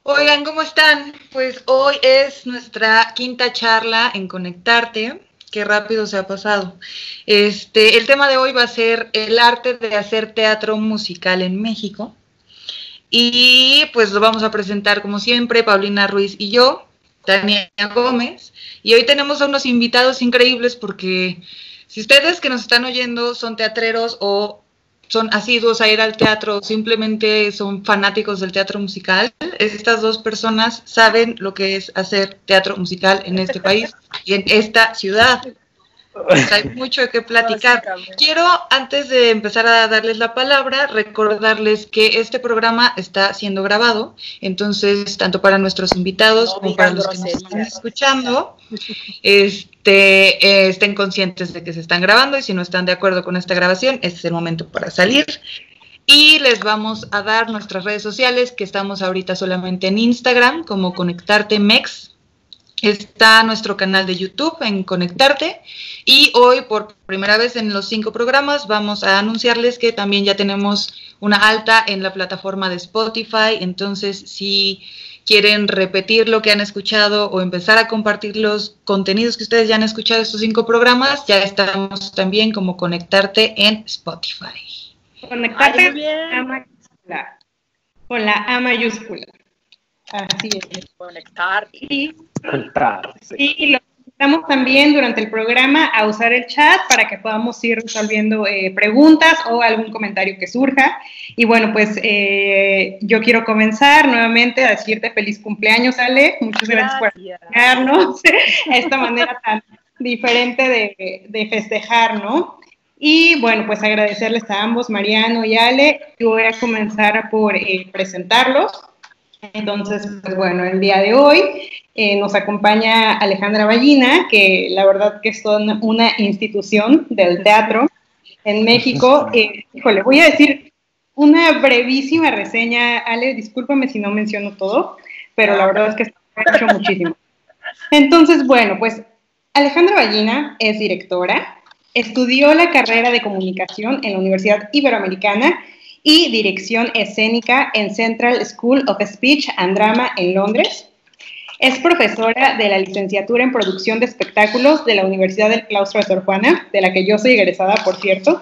Oigan, ¿cómo están? Pues hoy es nuestra quinta charla en Conectarte. Qué rápido se ha pasado. El tema de hoy va a ser el arte de hacer teatro musical en México. Y pues lo vamos a presentar como siempre, Paulina Ruiz y yo, Tania Gómez. Y hoy tenemos a unos invitados increíbles porque si ustedes que nos están oyendo son teatreros o son asiduos a ir al teatro, simplemente son fanáticos del teatro musical, estas dos personas saben lo que es hacer teatro musical en este país y en esta ciudad. Pues hay mucho de qué platicar. Quiero, antes de empezar a darles la palabra, recordarles que este programa está siendo grabado, entonces, tanto para nuestros invitados como para los que nos están escuchando, estén conscientes de que se están grabando y si no están de acuerdo con esta grabación, este es el momento para salir. Y les vamos a dar nuestras redes sociales, que estamos ahorita solamente en Instagram, como Conectarte Mex. Está nuestro canal de YouTube en Conectarte y hoy por primera vez en los 5 programas vamos a anunciarles que también ya tenemos una alta en la plataforma de Spotify, entonces si quieren repetir lo que han escuchado o empezar a compartir los contenidos que ustedes ya han escuchado de estos 5 programas, ya estamos también como Conectarte en Spotify. Conectarte con la A mayúscula. Así es. Conectar. Y lo invitamos también durante el programa a usar el chat para que podamos ir resolviendo preguntas o algún comentario que surja. Y bueno, pues yo quiero comenzar nuevamente a decirte feliz cumpleaños, Ale. Muchas gracias por acompañarnos. Esta manera tan diferente de festejar, ¿no? Y bueno, pues agradecerles a ambos, Mariano y Ale. Yo voy a comenzar por presentarlos. Entonces, pues bueno, el día de hoy nos acompaña Alejandra Ballina, que la verdad que es toda una institución del teatro en México. Híjole, voy a decir una brevísima reseña, Ale, discúlpame si no menciono todo, pero la verdad es que ha hecho muchísimo. Entonces, bueno, pues Alejandra Ballina es directora, estudió la carrera de comunicación en la Universidad Iberoamericana y dirección escénica en Central School of Speech and Drama en Londres. Es profesora de la licenciatura en producción de espectáculos de la Universidad del Claustro de Sor Juana, de la que yo soy egresada, por cierto.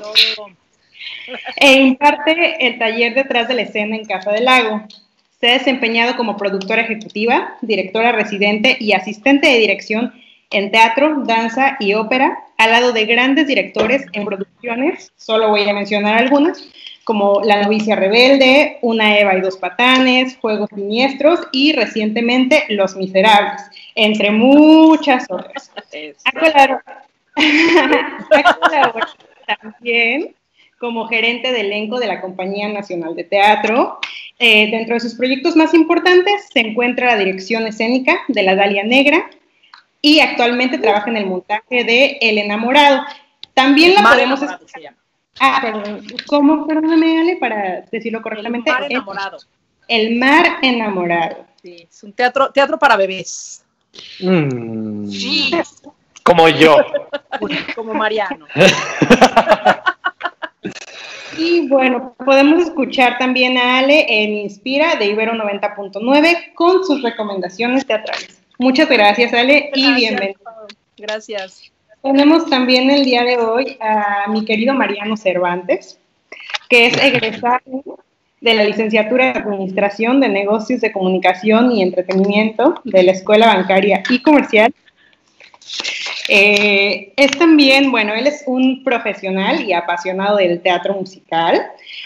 E imparte el taller Detrás de la Escena en Casa del Lago. Se ha desempeñado como productora ejecutiva, directora residente y asistente de dirección en teatro, danza y ópera, al lado de grandes directores en producciones, solo voy a mencionar algunas, como La novicia rebelde, Una Eva y dos patanes, Juegos siniestros y recientemente Los Miserables, entre muchas otras. Ha colaborado también como gerente de elenco de la Compañía Nacional de Teatro. Dentro de sus proyectos más importantes se encuentra la dirección escénica de La Dalia Negra y actualmente trabaja en el montaje de El Enamorado. También la podemos escuchar. Perdón. ¿Cómo? Perdóname, Ale, para decirlo correctamente. El mar enamorado. El mar enamorado. Sí, es un teatro para bebés. Sí. Como yo. Como Mariano. Y bueno, podemos escuchar también a Ale en Inspira de Ibero 90.9 con sus recomendaciones teatrales. Muchas gracias, Ale, y bienvenido. Gracias. Tenemos también el día de hoy a mi querido Mariano Cervantes, que es egresado de la licenciatura de Administración de Negocios de Comunicación y Entretenimiento de la Escuela Bancaria y Comercial. Es también, bueno, él es un profesional y apasionado del teatro musical.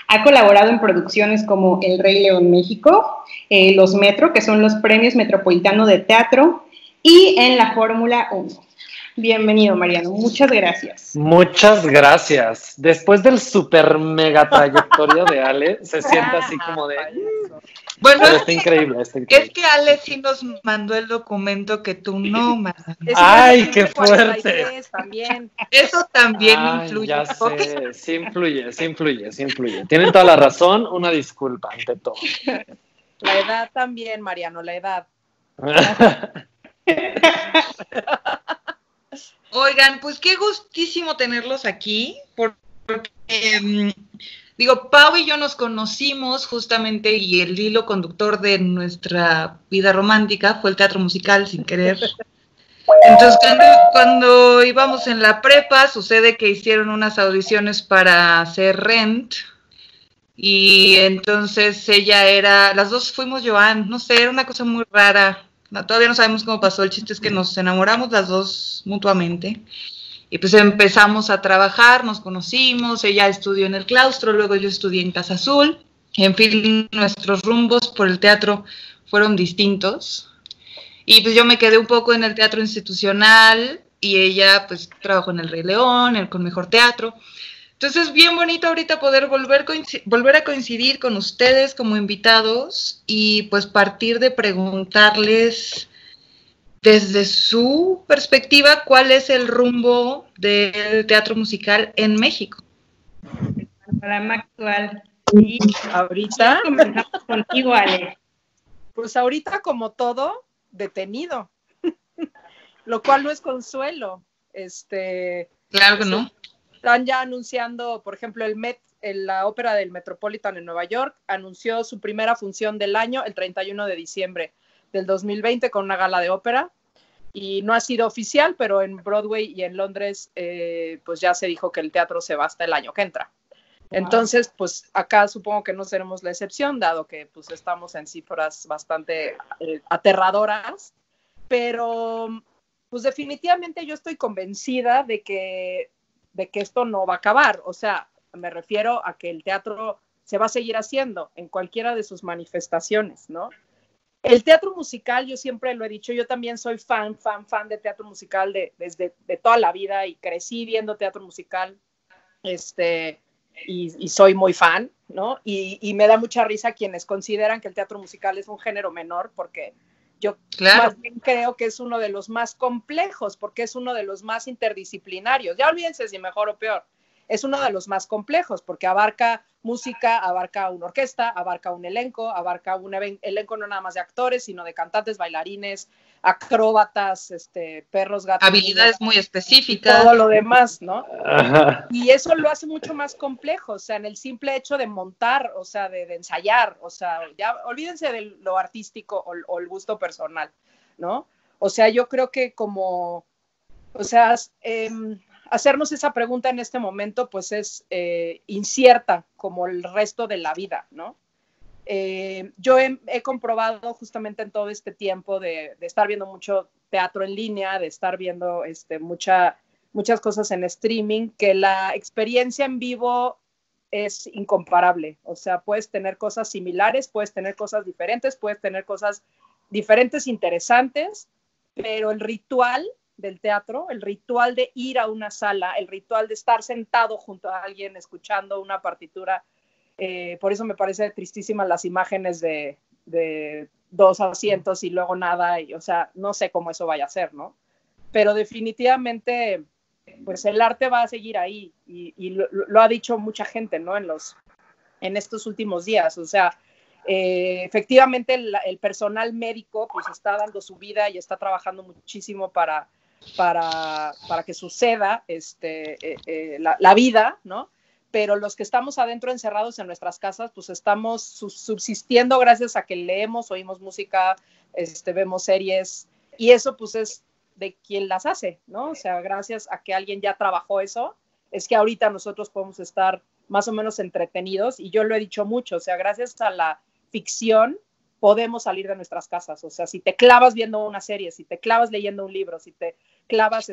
Ha colaborado en producciones como El Rey León México, los Metro, que son los Premios Metropolitano de Teatro, y en la Fórmula 1. Bienvenido, Mariano. Muchas gracias. Muchas gracias. Después del super mega trayectoria de Ale, se siente así como de... Bueno, está increíble, está increíble. Es que Ale sí nos mandó el documento que tú no mandaste. ¡Ay, qué fuerte! También. Eso también influye. Ya sé, sí influye. Tienen toda la razón, una disculpa ante todo. La edad también, Mariano, la edad. Oigan, pues qué gustísimo tenerlos aquí, porque Digo, Pau y yo nos conocimos justamente y el hilo conductor de nuestra vida romántica fue el teatro musical, sin querer. Entonces, cuando íbamos en la prepa, sucede que hicieron unas audiciones para hacer Rent y entonces ella era, las dos fuimos Joan, no sé, era una cosa muy rara. No, todavía no sabemos cómo pasó, el chiste es que nos enamoramos las dos mutuamente. Y pues empezamos a trabajar, nos conocimos, ella estudió en el Claustro, luego yo estudié en Casa Azul. En fin, nuestros rumbos por el teatro fueron distintos. Y pues yo me quedé un poco en el teatro institucional y ella pues trabajó en el Rey León, el Con Mejor Teatro. Entonces es bien bonito ahorita poder volver a coincidir con ustedes como invitados y pues partir de preguntarles desde su perspectiva, ¿cuál es el rumbo del teatro musical en México? El panorama actual. Y ahorita comenzamos contigo, Ale. Pues ahorita, como todo, detenido, lo cual no es consuelo. Claro que no. Están ya anunciando, por ejemplo, la ópera del Metropolitan en Nueva York anunció su primera función del año el 31 de diciembre del 2020 con una gala de ópera, y no ha sido oficial, pero en Broadway y en Londres pues ya se dijo que el teatro se va hasta el año que entra. Entonces, pues acá supongo que no seremos la excepción, dado que pues estamos en cifras bastante aterradoras, pero pues definitivamente yo estoy convencida de que esto no va a acabar. O sea, me refiero a que el teatro se va a seguir haciendo en cualquiera de sus manifestaciones, ¿no? El teatro musical, yo siempre lo he dicho, yo también soy fan de teatro musical desde toda la vida, y crecí viendo teatro musical, y soy muy fan, ¿no? Y me da mucha risa quienes consideran que el teatro musical es un género menor, porque yo más bien creo que es uno de los más complejos, porque es uno de los más interdisciplinarios. Ya olvídense si mejor o peor. Es uno de los más complejos porque abarca música, abarca una orquesta, abarca un elenco, abarca un elenco no nada más de actores, sino de cantantes, bailarines, acróbatas, perros, gatos. Habilidades muy específicas. Todo lo demás, ¿no? Ajá. Y eso lo hace mucho más complejo, o sea, en el simple hecho de montar, o sea, de ensayar, o sea, ya olvídense de lo artístico o el gusto personal, ¿no? O sea, yo creo que como, o sea, hacernos esa pregunta en este momento, pues es incierta como el resto de la vida, ¿no? Yo he comprobado justamente en todo este tiempo de estar viendo mucho teatro en línea, de estar viendo muchas cosas en streaming, que la experiencia en vivo es incomparable. O sea, puedes tener cosas similares, puedes tener cosas diferentes, puedes tener cosas diferentes, interesantes, pero el ritual del teatro, el ritual de ir a una sala, el ritual de estar sentado junto a alguien escuchando una partitura, por eso me parece tristísimas las imágenes de 2 asientos y luego nada, y, o sea, no sé cómo eso vaya a ser, ¿no? Pero definitivamente, pues el arte va a seguir ahí, y lo ha dicho mucha gente, ¿no? En estos últimos días, o sea, efectivamente el personal médico pues está dando su vida y está trabajando muchísimo para que suceda la vida, ¿no? Pero los que estamos adentro encerrados en nuestras casas, pues estamos subsistiendo gracias a que leemos, oímos música, vemos series, y eso pues es de quien las hace, ¿no? O sea, gracias a que alguien ya trabajó eso, es que ahorita nosotros podemos estar más o menos entretenidos, y yo lo he dicho mucho, o sea, gracias a la ficción podemos salir de nuestras casas. O sea, si te clavas viendo una serie, si te clavas leyendo un libro, si te clavas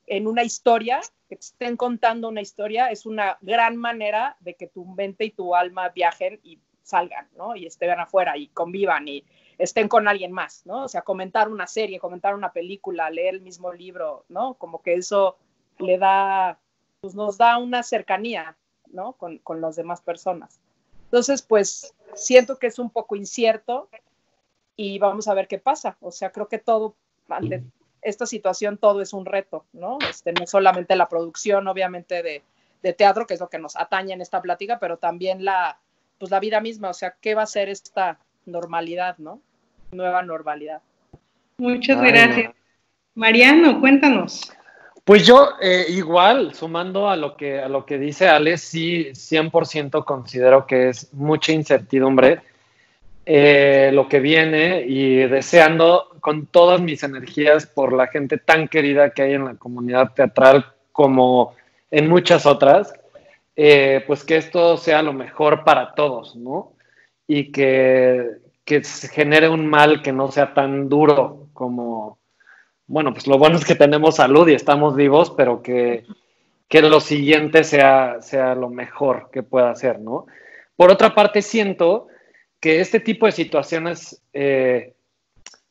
en una historia, que te estén contando una historia, es una gran manera de que tu mente y tu alma viajen y salgan, ¿no? Y estén afuera y convivan y estén con alguien más, ¿no? O sea, comentar una serie, comentar una película, leer el mismo libro, ¿no? Como que eso le da, pues nos da una cercanía, ¿no? Con las demás personas. Entonces, pues, siento que es un poco incierto y vamos a ver qué pasa. O sea, creo que todo, ante esta situación, todo es un reto, ¿no? No solamente la producción, obviamente, de teatro, que es lo que nos atañe en esta plática, pero también la vida misma. O sea, ¿qué va a ser esta normalidad, no? Nueva normalidad. Muchas gracias. Mariano, cuéntanos. Pues yo, igual, sumando a lo que dice Ale, sí, 100% considero que es mucha incertidumbre lo que viene y deseando con todas mis energías por la gente tan querida que hay en la comunidad teatral como en muchas otras, pues que esto sea lo mejor para todos, ¿no? Y que se genere un mal que no sea tan duro como, bueno, pues lo bueno es que tenemos salud y estamos vivos, pero que lo siguiente sea lo mejor que pueda ser, ¿no? Por otra parte, siento que este tipo de situaciones,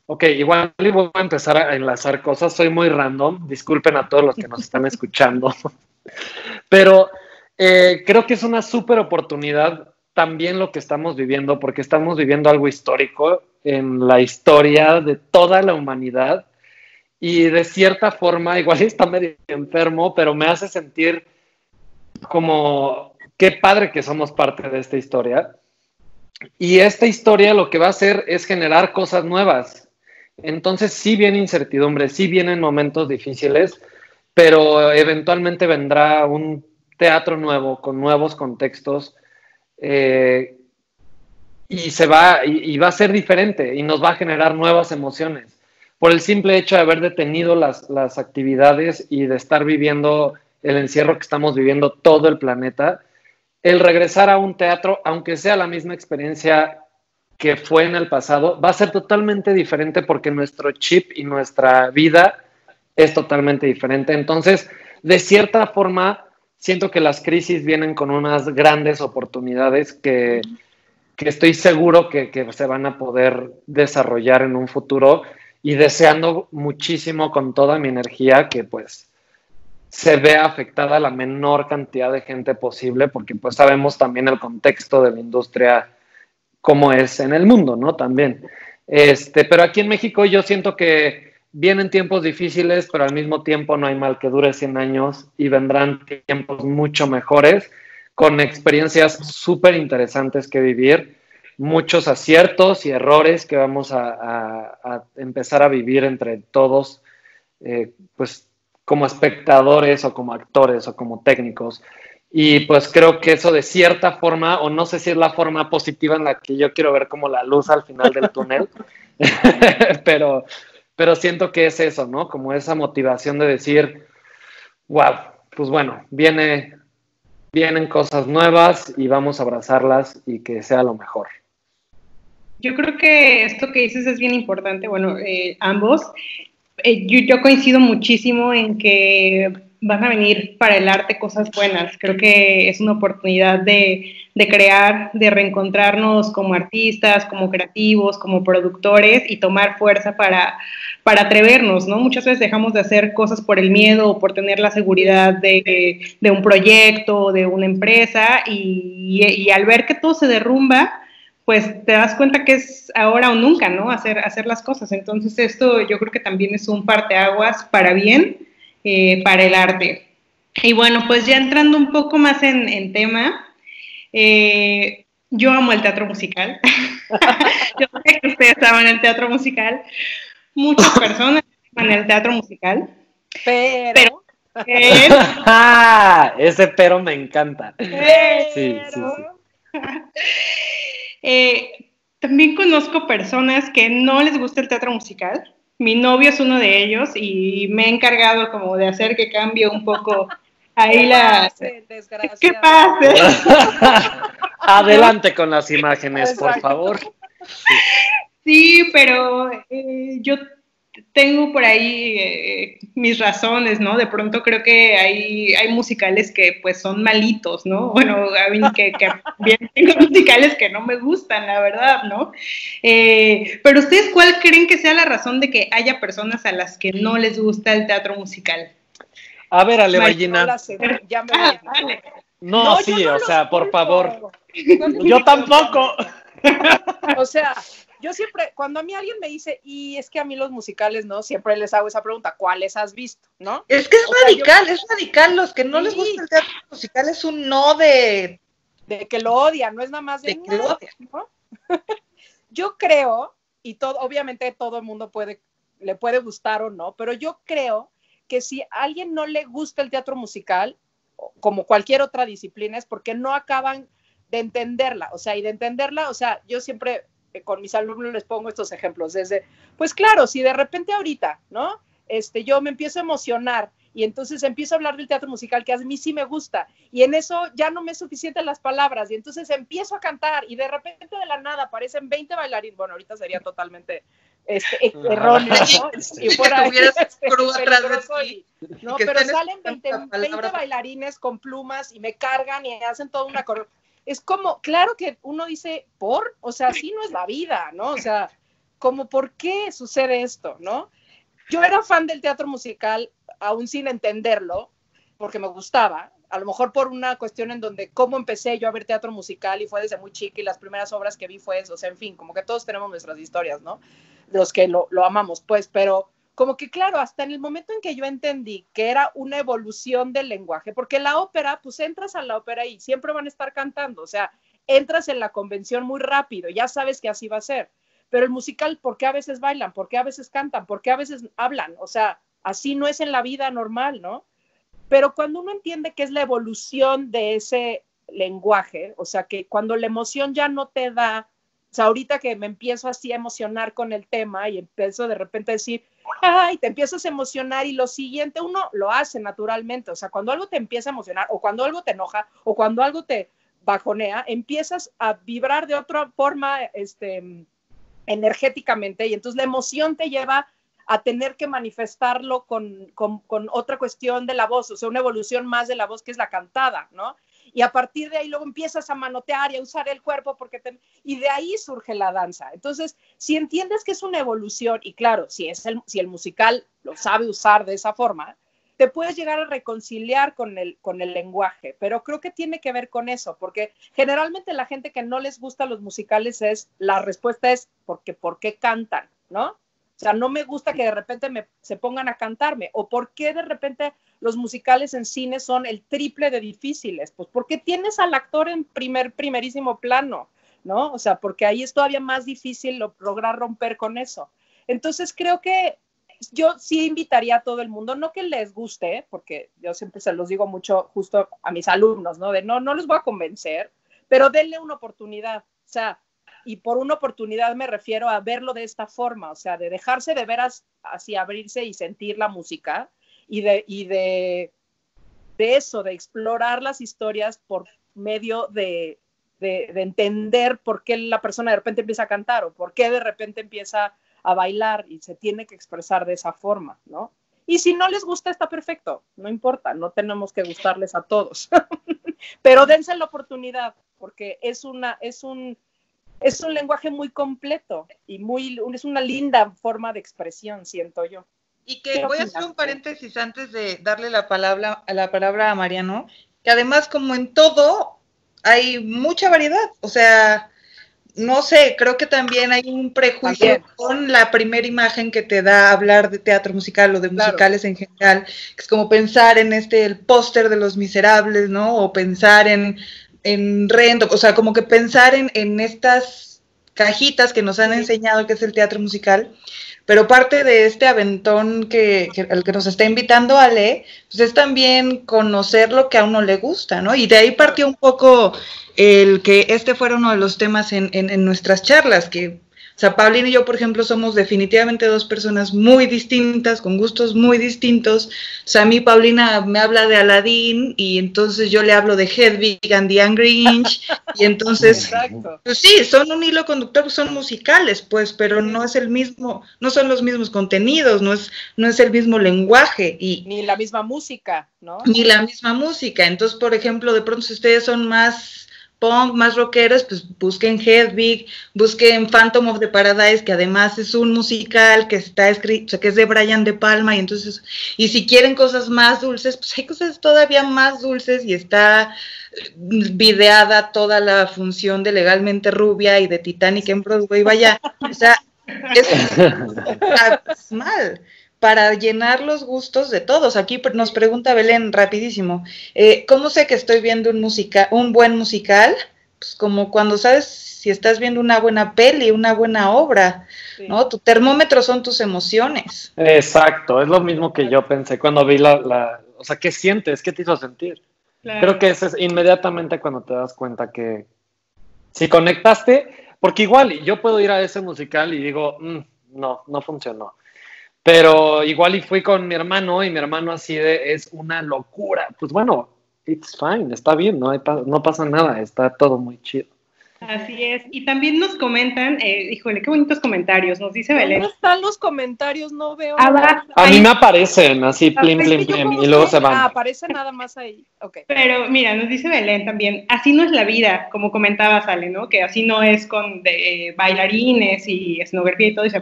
ok, igual voy a empezar a enlazar cosas, soy muy random, disculpen a todos los que nos están escuchando, pero creo que es una súper oportunidad también lo que estamos viviendo, porque estamos viviendo algo histórico en la historia de toda la humanidad y de cierta forma, igual está medio enfermo, pero me hace sentir como qué padre que somos parte de esta historia. Y esta historia lo que va a hacer es generar cosas nuevas. Entonces sí viene incertidumbre, sí vienen momentos difíciles, pero eventualmente vendrá un teatro nuevo, con nuevos contextos, y va a ser diferente y nos va a generar nuevas emociones. Por el simple hecho de haber detenido las actividades y de estar viviendo el encierro que estamos viviendo todo el planeta, el regresar a un teatro, aunque sea la misma experiencia que fue en el pasado, va a ser totalmente diferente porque nuestro chip y nuestra vida es totalmente diferente. Entonces, de cierta forma, siento que las crisis vienen con unas grandes oportunidades que estoy seguro que se van a poder desarrollar en un futuro y deseando muchísimo con toda mi energía que pues se vea afectada la menor cantidad de gente posible, porque pues sabemos también el contexto de la industria como es en el mundo, ¿no? También. Pero aquí en México yo siento que vienen tiempos difíciles, pero al mismo tiempo no hay mal que dure 100 años y vendrán tiempos mucho mejores, con experiencias súper interesantes que vivir, muchos aciertos y errores que vamos a empezar a vivir entre todos, pues como espectadores o como actores o como técnicos. Y pues creo que eso de cierta forma, o no sé si es la forma positiva en la que yo quiero ver como la luz al final del túnel, pero siento que es eso, ¿no? Como esa motivación de decir, wow, pues bueno, vienen cosas nuevas y vamos a abrazarlas y que sea lo mejor. Yo creo que esto que dices es bien importante, bueno, ambos. Yo coincido muchísimo en que van a venir para el arte cosas buenas. Creo que es una oportunidad de crear, de reencontrarnos como artistas, como creativos, como productores y tomar fuerza para atrevernos, ¿no? Muchas veces dejamos de hacer cosas por el miedo o por tener la seguridad de un proyecto o de una empresa y al ver que todo se derrumba, pues te das cuenta que es ahora o nunca, ¿no? Hacer las cosas. Entonces esto yo creo que también es un parteaguas para bien, para el arte. Y bueno, pues ya entrando un poco más en tema, yo amo el teatro musical. Yo sé que ustedes aman el teatro musical. Muchas personas aman el teatro musical. Pero ese pero me encanta. Sí. También conozco personas que no les gusta el teatro musical. Mi novio es uno de ellos y me he encargado como de hacer que cambie un poco ahí ¿Qué pasa? Adelante con las imágenes, por favor. Sí, pero yo tengo por ahí mis razones, ¿no? De pronto creo que hay musicales que pues son malitos, ¿no? Bueno, que bien tengo musicales que no me gustan, la verdad, ¿no? Pero ustedes, ¿cuál creen que sea la razón de que haya personas a las que no les gusta el teatro musical? A ver, Ale Ballina. Ya me voy. Vale. No, sí, o sea, por favor. Yo tampoco. O sea, yo siempre, cuando a mí alguien me dice, y es que a mí los musicales, ¿no? Siempre les hago esa pregunta, ¿cuáles has visto? ¿No? Es que es radical, los que no les gusta el teatro musical es un no de que lo odian, no es nada más de que lo odian, ¿no? Yo creo, y obviamente todo el mundo le puede gustar o no, pero yo creo que si a alguien no le gusta el teatro musical, como cualquier otra disciplina, es porque no acaban de entenderla, o sea, yo siempre con mis alumnos les pongo estos ejemplos, desde, pues claro, si de repente ahorita, ¿no? Yo me empiezo a emocionar y entonces empiezo a hablar del teatro musical que a mí sí me gusta y en eso ya no me es suficiente las palabras y entonces empiezo a cantar y de repente de la nada aparecen 20 bailarines, bueno, ahorita sería totalmente erróneo, ¿no? Y por ahí, ¿no? Pero salen 20 bailarines con plumas y me cargan y hacen toda una coreografía. Es como, claro que uno dice, o sea, así no es la vida, ¿no? O sea, como, ¿por qué sucede esto, no? Yo era fan del teatro musical, aún sin entenderlo, porque me gustaba, a lo mejor por una cuestión en donde cómo empecé yo a ver teatro musical y fue desde muy chica y las primeras obras que vi fue eso, o sea, en fin, como que todos tenemos nuestras historias, ¿no? Los que lo amamos, pues, pero como que claro, hasta en el momento en que yo entendí que era una evolución del lenguaje, porque la ópera, pues entras a la ópera y siempre van a estar cantando, o sea, entras en la convención muy rápido, ya sabes que así va a ser, pero el musical, ¿por qué a veces bailan? ¿Por qué a veces cantan? ¿Por qué a veces hablan? O sea, así no es en la vida normal, ¿no? Pero cuando uno entiende que es la evolución de ese lenguaje, o sea, que cuando la emoción ya no te da, o sea, ahorita que me empiezo así a emocionar con el tema y empiezo de repente a decir, ay, te empiezas a emocionar y lo siguiente uno lo hace naturalmente, o sea, cuando algo te empieza a emocionar o cuando algo te enoja o cuando algo te bajonea, empiezas a vibrar de otra forma energéticamente y entonces la emoción te lleva a tener que manifestarlo con otra cuestión de la voz, o sea, una evolución más de la voz que es la cantada, ¿no? Y a partir de ahí luego empiezas a manotear y a usar el cuerpo y de ahí surge la danza. Entonces, si entiendes que es una evolución, y claro, si el musical lo sabe usar de esa forma, te puedes llegar a reconciliar con el lenguaje, pero creo que tiene que ver con eso, porque generalmente la gente que no les gusta los musicales la respuesta es porque ¿por qué cantan? ¿No? O sea, no me gusta que de repente se pongan a cantarme. ¿O por qué de repente los musicales en cine son el triple de difíciles? Pues porque tienes al actor en primerísimo plano, ¿no? O sea, porque ahí es todavía más difícil lograr romper con eso. Entonces creo que yo sí invitaría a todo el mundo, no que les guste, porque yo siempre se los digo mucho justo a mis alumnos, ¿no? De no les voy a convencer, pero denle una oportunidad. O sea, y por una oportunidad me refiero a verlo de esta forma, o sea, de dejarse de veras así abrirse y sentir la música y de eso, de explorar las historias por medio de entender por qué la persona de repente empieza a cantar o por qué de repente empieza a bailar y se tiene que expresar de esa forma, ¿no? Y si no les gusta, está perfecto, no importa, no tenemos que gustarles a todos, pero dense la oportunidad porque es un lenguaje muy completo y es una linda forma de expresión, siento yo. Y que voy a hacer un paréntesis antes de darle la palabra a Mariano, que además como en todo hay mucha variedad, o sea, no sé, creo que también hay un prejuicio con la primera imagen que te da hablar de teatro musical o de musicales en general, que es como pensar en el póster de Los Miserables, ¿no? O pensar en Rent, o sea, como que pensar en estas cajitas que nos han enseñado que es el teatro musical, pero parte de este aventón al que nos está invitando Ale, pues es también conocer lo que a uno le gusta, ¿no? Y de ahí partió un poco el que fuera uno de los temas en nuestras charlas, que, o sea, Paulina y yo, por ejemplo, somos definitivamente dos personas muy distintas, con gustos muy distintos. O sea, a mí Paulina me habla de Aladdin y entonces yo le hablo de Hedwig and the Angry Inch y entonces, pues sí, son un hilo conductor, son musicales, pues, pero no es el mismo, no son los mismos contenidos, no es el mismo lenguaje. Ni la misma música, ¿no? Ni la misma música. Entonces, por ejemplo, de pronto si ustedes son más punk, más rockeros, pues busquen Hedwig, busquen Phantom of the Paradise, que además es un musical que está escrito, o sea, que es de Brian De Palma, y entonces, y si quieren cosas más dulces, pues hay cosas todavía más dulces, y está videada toda la función de Legalmente Rubia y de Titanic en Broadway, vaya, o sea, es mal, para llenar los gustos de todos. Aquí nos pregunta Belén rapidísimo, ¿cómo sé que estoy viendo un buen musical? pues como cuando sabes si estás viendo una buena peli, una buena obra, sí. ¿No? Tu termómetro son tus emociones. Exacto, es lo mismo que yo pensé cuando vi o sea, ¿qué sientes? ¿Qué te hizo sentir? Claro. Creo que ese es inmediatamente cuando te das cuenta que si conectaste, porque igual yo puedo ir a ese musical y digo, no funcionó. Pero igual y fui con mi hermano y mi hermano así de, es una locura. Pues bueno, it's fine, está bien, no pasa nada, está todo muy chido. Así es, y también nos comentan, híjole, qué bonitos comentarios, nos dice Belén. ¿Dónde están los comentarios? No veo. A mí me aparecen así, plim, plim, plim, y luego se van. Aparecen nada más ahí, ok. Pero mira, nos dice Belén también, así no es la vida, como comentaba Ale, ¿no? Que así no es con bailarines y escenografía y todo eso,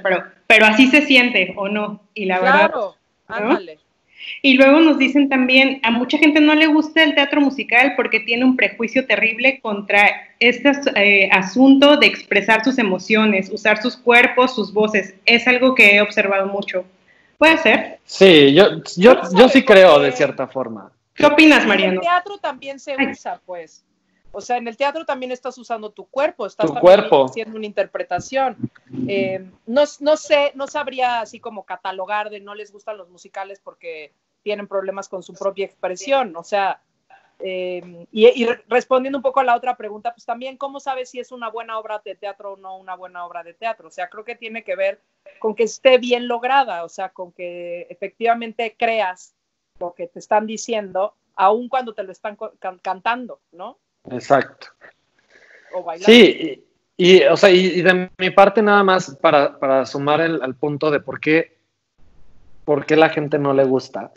pero así se siente, ¿o no? Y la verdad, claro, ¿no? Ándale. Y luego nos dicen también, a mucha gente no le gusta el teatro musical porque tiene un prejuicio terrible contra este asunto de expresar sus emociones, usar sus cuerpos, sus voces. Es algo que he observado mucho. ¿Puede ser? Sí, yo sí creo de cierta forma. ¿Qué opinas, Mariano? En el teatro también se usa, pues. O sea, en el teatro también estás usando tu cuerpo, estás haciendo una interpretación. No sé, no sabría así como catalogar de no les gustan los musicales porque tienen problemas con su propia expresión. O sea, y respondiendo un poco a la otra pregunta, pues también, ¿cómo sabes si es una buena obra de teatro o no una buena obra de teatro? O sea, creo que tiene que ver con que esté bien lograda, o sea, con que efectivamente creas lo que te están diciendo, aun cuando te lo están cantando, ¿no? Exacto. O bailando. Sí, o sea, y de mi parte nada más para sumar al punto de por qué la gente no le gusta.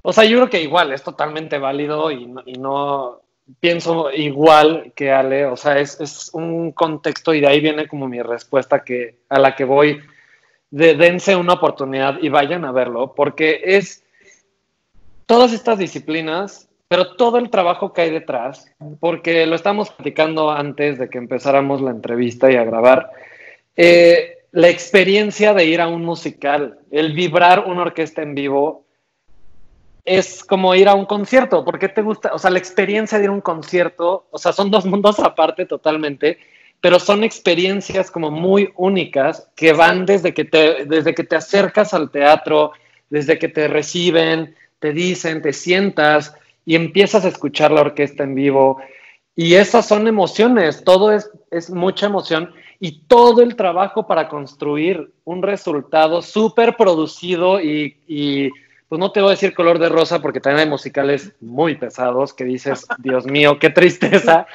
O sea, yo creo que igual es totalmente válido y no pienso igual que Ale, o sea, es un contexto y de ahí viene como mi respuesta a la que voy, dense una oportunidad y vayan a verlo, porque es todas estas disciplinas, pero todo el trabajo que hay detrás, porque lo estamos platicando antes de que empezáramos la entrevista y a grabar, la experiencia de ir a un musical, el vibrar una orquesta en vivo, es como ir a un concierto. ¿Por qué te gusta? O sea, la experiencia de ir a un concierto, o sea, son dos mundos aparte totalmente, pero son experiencias como muy únicas que van desde que te acercas al teatro, desde que te reciben, te dicen, te sientas y empiezas a escuchar la orquesta en vivo. Y esas son emociones, todo es mucha emoción y todo el trabajo para construir un resultado súper producido y pues no te voy a decir color de rosa porque también hay musicales muy pesados que dices, Dios mío, qué tristeza.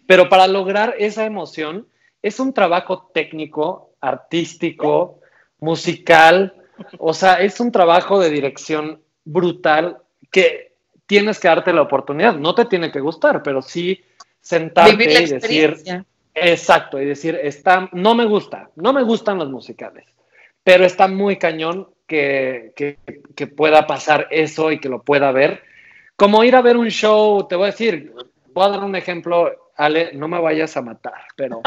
Pero para lograr esa emoción es un trabajo técnico, artístico, musical, o sea, es un trabajo de dirección brutal que tienes que darte la oportunidad. No te tiene que gustar, pero sí sentarte y decir, exacto, y decir, no me gustan los musicales, pero está muy cañón que pueda pasar eso y que lo pueda ver. Como ir a ver un show, te voy a decir, voy a dar un ejemplo, Ale, no me vayas a matar, pero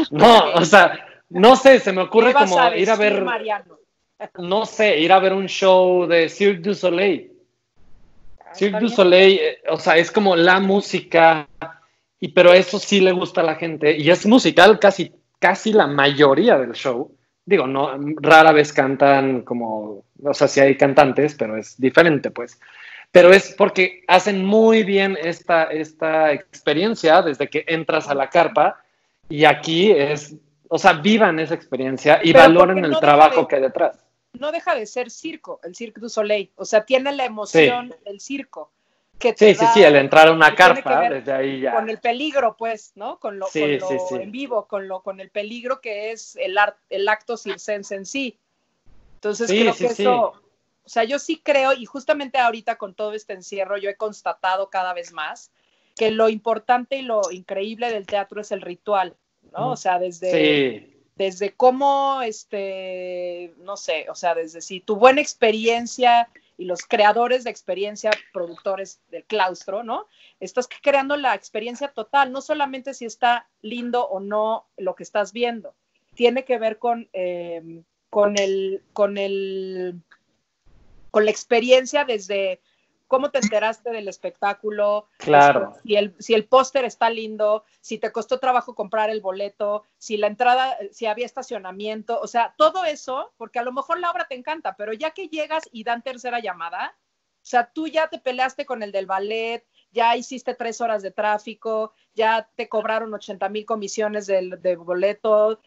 no, o sea, no sé, se me ocurre como ir a ver, Mariano? No sé, ir a ver un show de Cirque du Soleil. Cirque du Soleil, o sea, es como la música, pero eso sí le gusta a la gente, y es musical casi la mayoría del show. Digo, no, rara vez cantan como, o sea, sí hay cantantes, pero es diferente, pues. Pero es porque hacen muy bien esta experiencia desde que entras a la carpa y aquí o sea, vivan esa experiencia y valoren el trabajo que hay detrás. No deja de ser circo, el Cirque du Soleil, o sea, tiene la emoción del circo. Que sí, el entrar a una carpa, desde ahí ya. Con el peligro, pues, ¿no? Con lo en vivo, con el peligro que es el acto circense en sí. Entonces creo que eso... O sea, yo sí creo, y justamente ahorita con todo este encierro yo he constatado cada vez más que lo importante y lo increíble del teatro es el ritual, ¿no? O sea, desde cómo, no sé, o sea, desde si tu buena experiencia y los creadores de experiencia, productores del claustro, ¿no? Estás creando la experiencia total, no solamente si está lindo o no lo que estás viendo, tiene que ver con la experiencia desde cómo te enteraste del espectáculo, Claro. si el póster está lindo, si te costó trabajo comprar el boleto, si la entrada, si había estacionamiento, o sea, todo eso, porque a lo mejor la obra te encanta, pero ya que llegas y dan tercera llamada, o sea, tú ya te peleaste con el del ballet, ya hiciste 3 horas de tráfico, ya te cobraron 80,000 comisiones de boleto,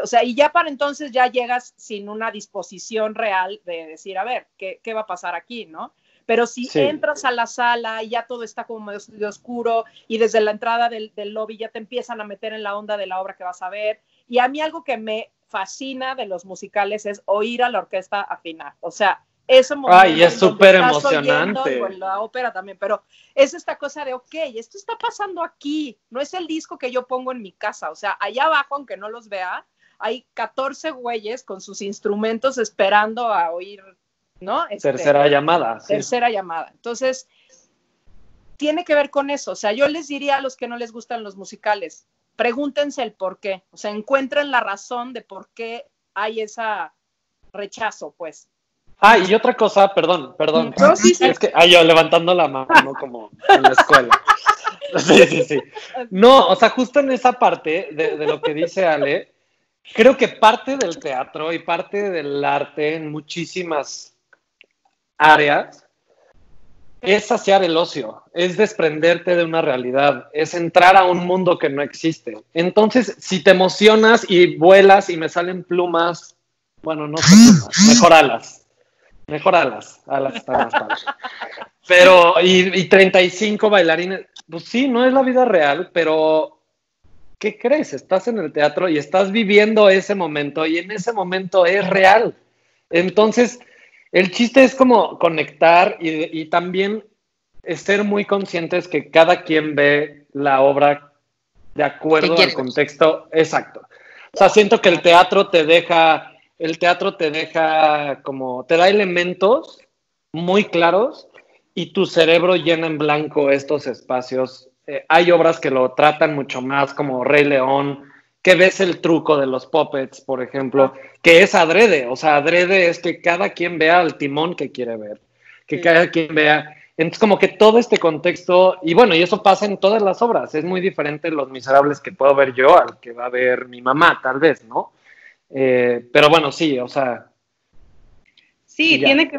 o sea, y ya para entonces ya llegas sin una disposición real de decir, a ver, ¿qué va a pasar aquí, no? Pero si entras a la sala y ya todo está como de oscuro y desde la entrada del lobby ya te empiezan a meter en la onda de la obra que vas a ver, y a mí algo que me fascina de los musicales es oír a la orquesta afinar, o sea, ese momento. Ay, es súper emocionante. O en la ópera también, pero es esta cosa de, ok, esto está pasando aquí, no es el disco que yo pongo en mi casa, o sea, allá abajo, aunque no los vea, hay 14 güeyes con sus instrumentos esperando a oír, ¿no? Tercera llamada. Sí. Tercera llamada. Entonces, tiene que ver con eso, o sea, yo les diría a los que no les gustan los musicales, pregúntense el por qué, o sea, encuentren la razón de por qué hay ese rechazo, pues. Ah, y otra cosa, perdón. No, sí. Es que, yo levantando la mano como en la escuela. Sí. No, o sea, justo en esa parte de lo que dice Ale, creo que parte del teatro y parte del arte en muchísimas áreas es saciar el ocio, es desprenderte de una realidad, es entrar a un mundo que no existe. Entonces, si te emocionas y vuelas y me salen plumas, bueno, no sé plumas, mejor alas están más padres. Pero, y 35 bailarines, pues sí, no es la vida real, pero ¿qué crees? Estás en el teatro y estás viviendo ese momento, y en ese momento es real. Entonces, el chiste es como conectar y también ser muy conscientes que cada quien ve la obra de acuerdo al contexto exacto. O sea, siento que el teatro te deja como, te da elementos muy claros y tu cerebro llena en blanco estos espacios. Hay obras que lo tratan mucho más, como Rey León, que ves el truco de los puppets, por ejemplo, que es adrede. O sea, adrede es que cada quien vea el timón que quiere ver, que cada quien vea. Entonces, como que todo este contexto, y bueno, y eso pasa en todas las obras. Es muy diferente Los Miserables que puedo ver yo al que va a ver mi mamá, tal vez, ¿no? Pero bueno, sí, o sea. Sí, tiene que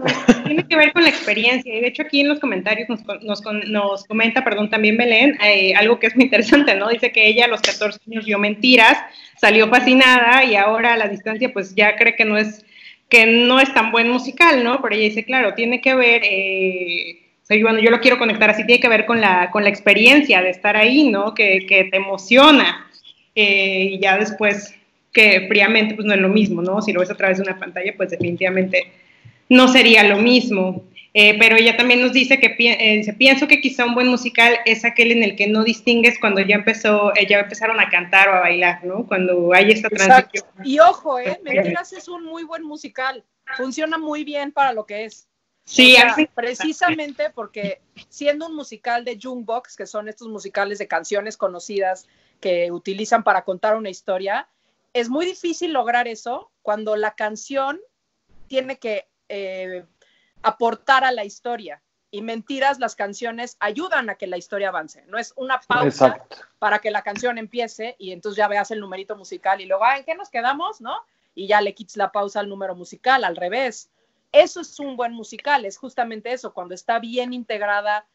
ver con la experiencia. Y de hecho aquí en los comentarios nos comenta, también Belén, algo que es muy interesante, ¿no? Dice que ella a los 14 años vio Mentiras, salió fascinada y ahora a la distancia pues ya cree que no es tan buen musical, ¿no? Pero ella dice, claro, tiene que ver, o sea, bueno, yo lo quiero conectar así, tiene que ver con la experiencia de estar ahí, ¿no? Que te emociona. Y ya después que fríamente pues no es lo mismo, ¿no? Si lo ves a través de una pantalla, pues definitivamente no sería lo mismo. Pero ella también nos dice que pienso que quizá un buen musical es aquel en el que no distingues cuando ya empezaron a cantar o a bailar, ¿no? Cuando hay esta transición. Y ojo, Mentiras es un muy buen musical, funciona muy bien para lo que es. Sí, o sea, precisamente porque siendo un musical de jukebox, que son estos musicales de canciones conocidas que utilizan para contar una historia, es muy difícil lograr eso cuando la canción tiene que aportar a la historia. Y Mentiras, las canciones ayudan a que la historia avance. No es una pausa para que la canción empiece y entonces ya veas el numerito musical y luego, ¿en qué nos quedamos? ¿No? Y ya le quites la pausa al número musical, al revés. Eso es un buen musical, es justamente eso, cuando está bien integrada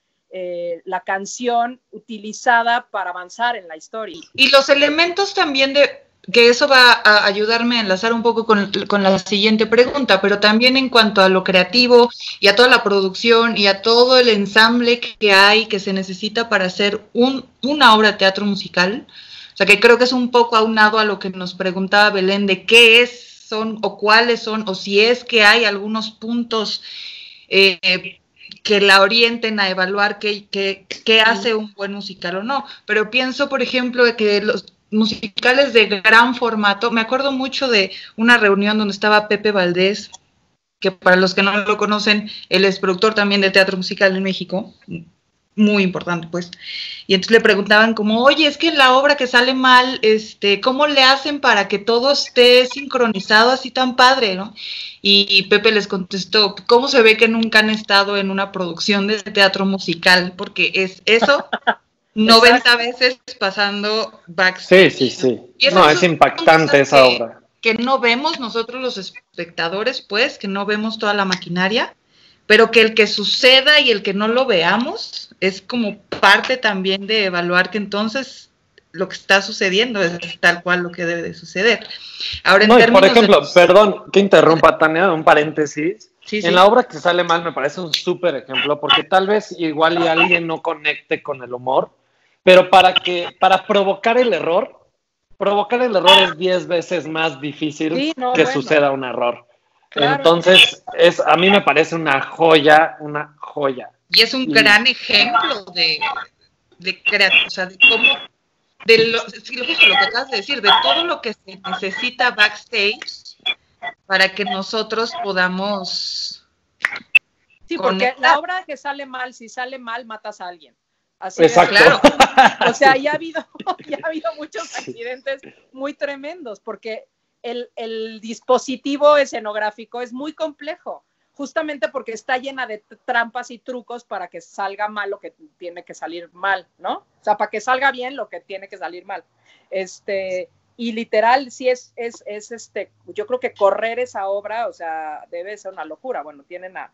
la canción utilizada para avanzar en la historia. Y los elementos también que eso va a ayudarme a enlazar un poco con la siguiente pregunta, pero también en cuanto a lo creativo y a toda la producción y a todo el ensamble que hay, que se necesita para hacer una obra de teatro musical, o sea, que creo que es un poco aunado a lo que nos preguntaba Belén de qué son o cuáles son, o si es que hay algunos puntos que la orienten a evaluar qué hace un buen musical o no. Pero pienso, por ejemplo, que los musicales de gran formato, me acuerdo mucho de una reunión donde estaba Pepe Valdés, que para los que no lo conocen, él es productor también de teatro musical en México, muy importante, pues. Y entonces le preguntaban como, oye, es que la obra que sale mal, ¿cómo le hacen para que todo esté sincronizado así tan padre, ¿no? Y Pepe les contestó, ¿cómo se ve que nunca han estado en una producción de teatro musical? Porque es eso 90 veces pasando backstage. Sí. No, es impactante esa obra. Que no vemos nosotros los espectadores, pues, que no vemos toda la maquinaria, pero que el que suceda y el que no lo veamos es como parte también de evaluar que entonces lo que está sucediendo es tal cual lo que debe de suceder. Ahora, por ejemplo, perdón que interrumpa, Tania, un paréntesis. Sí. En la obra que sale mal me parece un súper ejemplo, porque tal vez igual y alguien no conecte con el humor, pero para provocar el error es 10 veces más difícil suceda un error. Claro. Entonces, a mí me parece una joya. Y es un gran ejemplo de creatividad, o sea, de cómo, justo lo que acabas de decir, de todo lo que se necesita backstage para que nosotros podamos... Sí, porque la obra que sale mal, si sale mal, matas a alguien. Así exacto. Claro. O sea, ya ha habido muchos accidentes muy tremendos, porque el dispositivo escenográfico es muy complejo, justamente porque está llena de trampas y trucos para que salga mal lo que tiene que salir mal, ¿no? O sea, para que salga bien lo que tiene que salir mal. Y literal, sí es yo creo que correr esa obra, o sea, debe ser una locura. Bueno, tienen a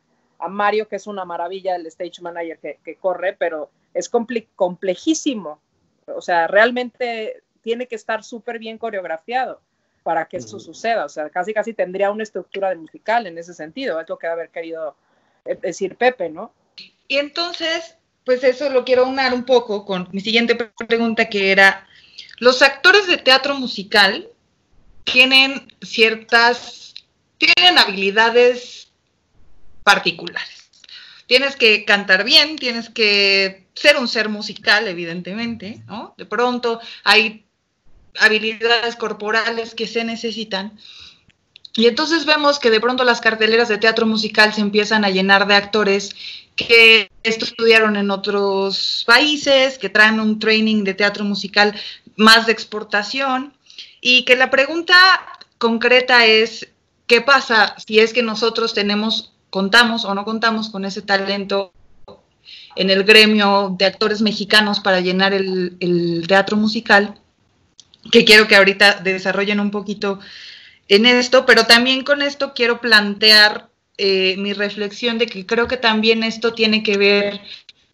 Mario, que es una maravilla, el stage manager que corre, pero es complejísimo. O sea, realmente tiene que estar súper bien coreografiado para que eso suceda. O sea, casi tendría una estructura de musical en ese sentido. Es lo que debe haber querido decir Pepe, ¿no? Y entonces, pues eso lo quiero unar un poco con mi siguiente pregunta, que era, los actores de teatro musical tienen habilidades particulares. Tienes que cantar bien, tienes que ser un ser musical, evidentemente, ¿no? De pronto hay habilidades corporales que se necesitan. Y entonces vemos que de pronto las carteleras de teatro musical se empiezan a llenar de actores que estudiaron en otros países, que traen un training de teatro musical más de exportación, y que la pregunta concreta es, ¿qué pasa si es que nosotros contamos o no contamos con ese talento en el gremio de actores mexicanos para llenar el teatro musical? Que quiero que ahorita desarrollen un poquito en esto, pero también con esto quiero plantear mi reflexión de que creo que también esto tiene que ver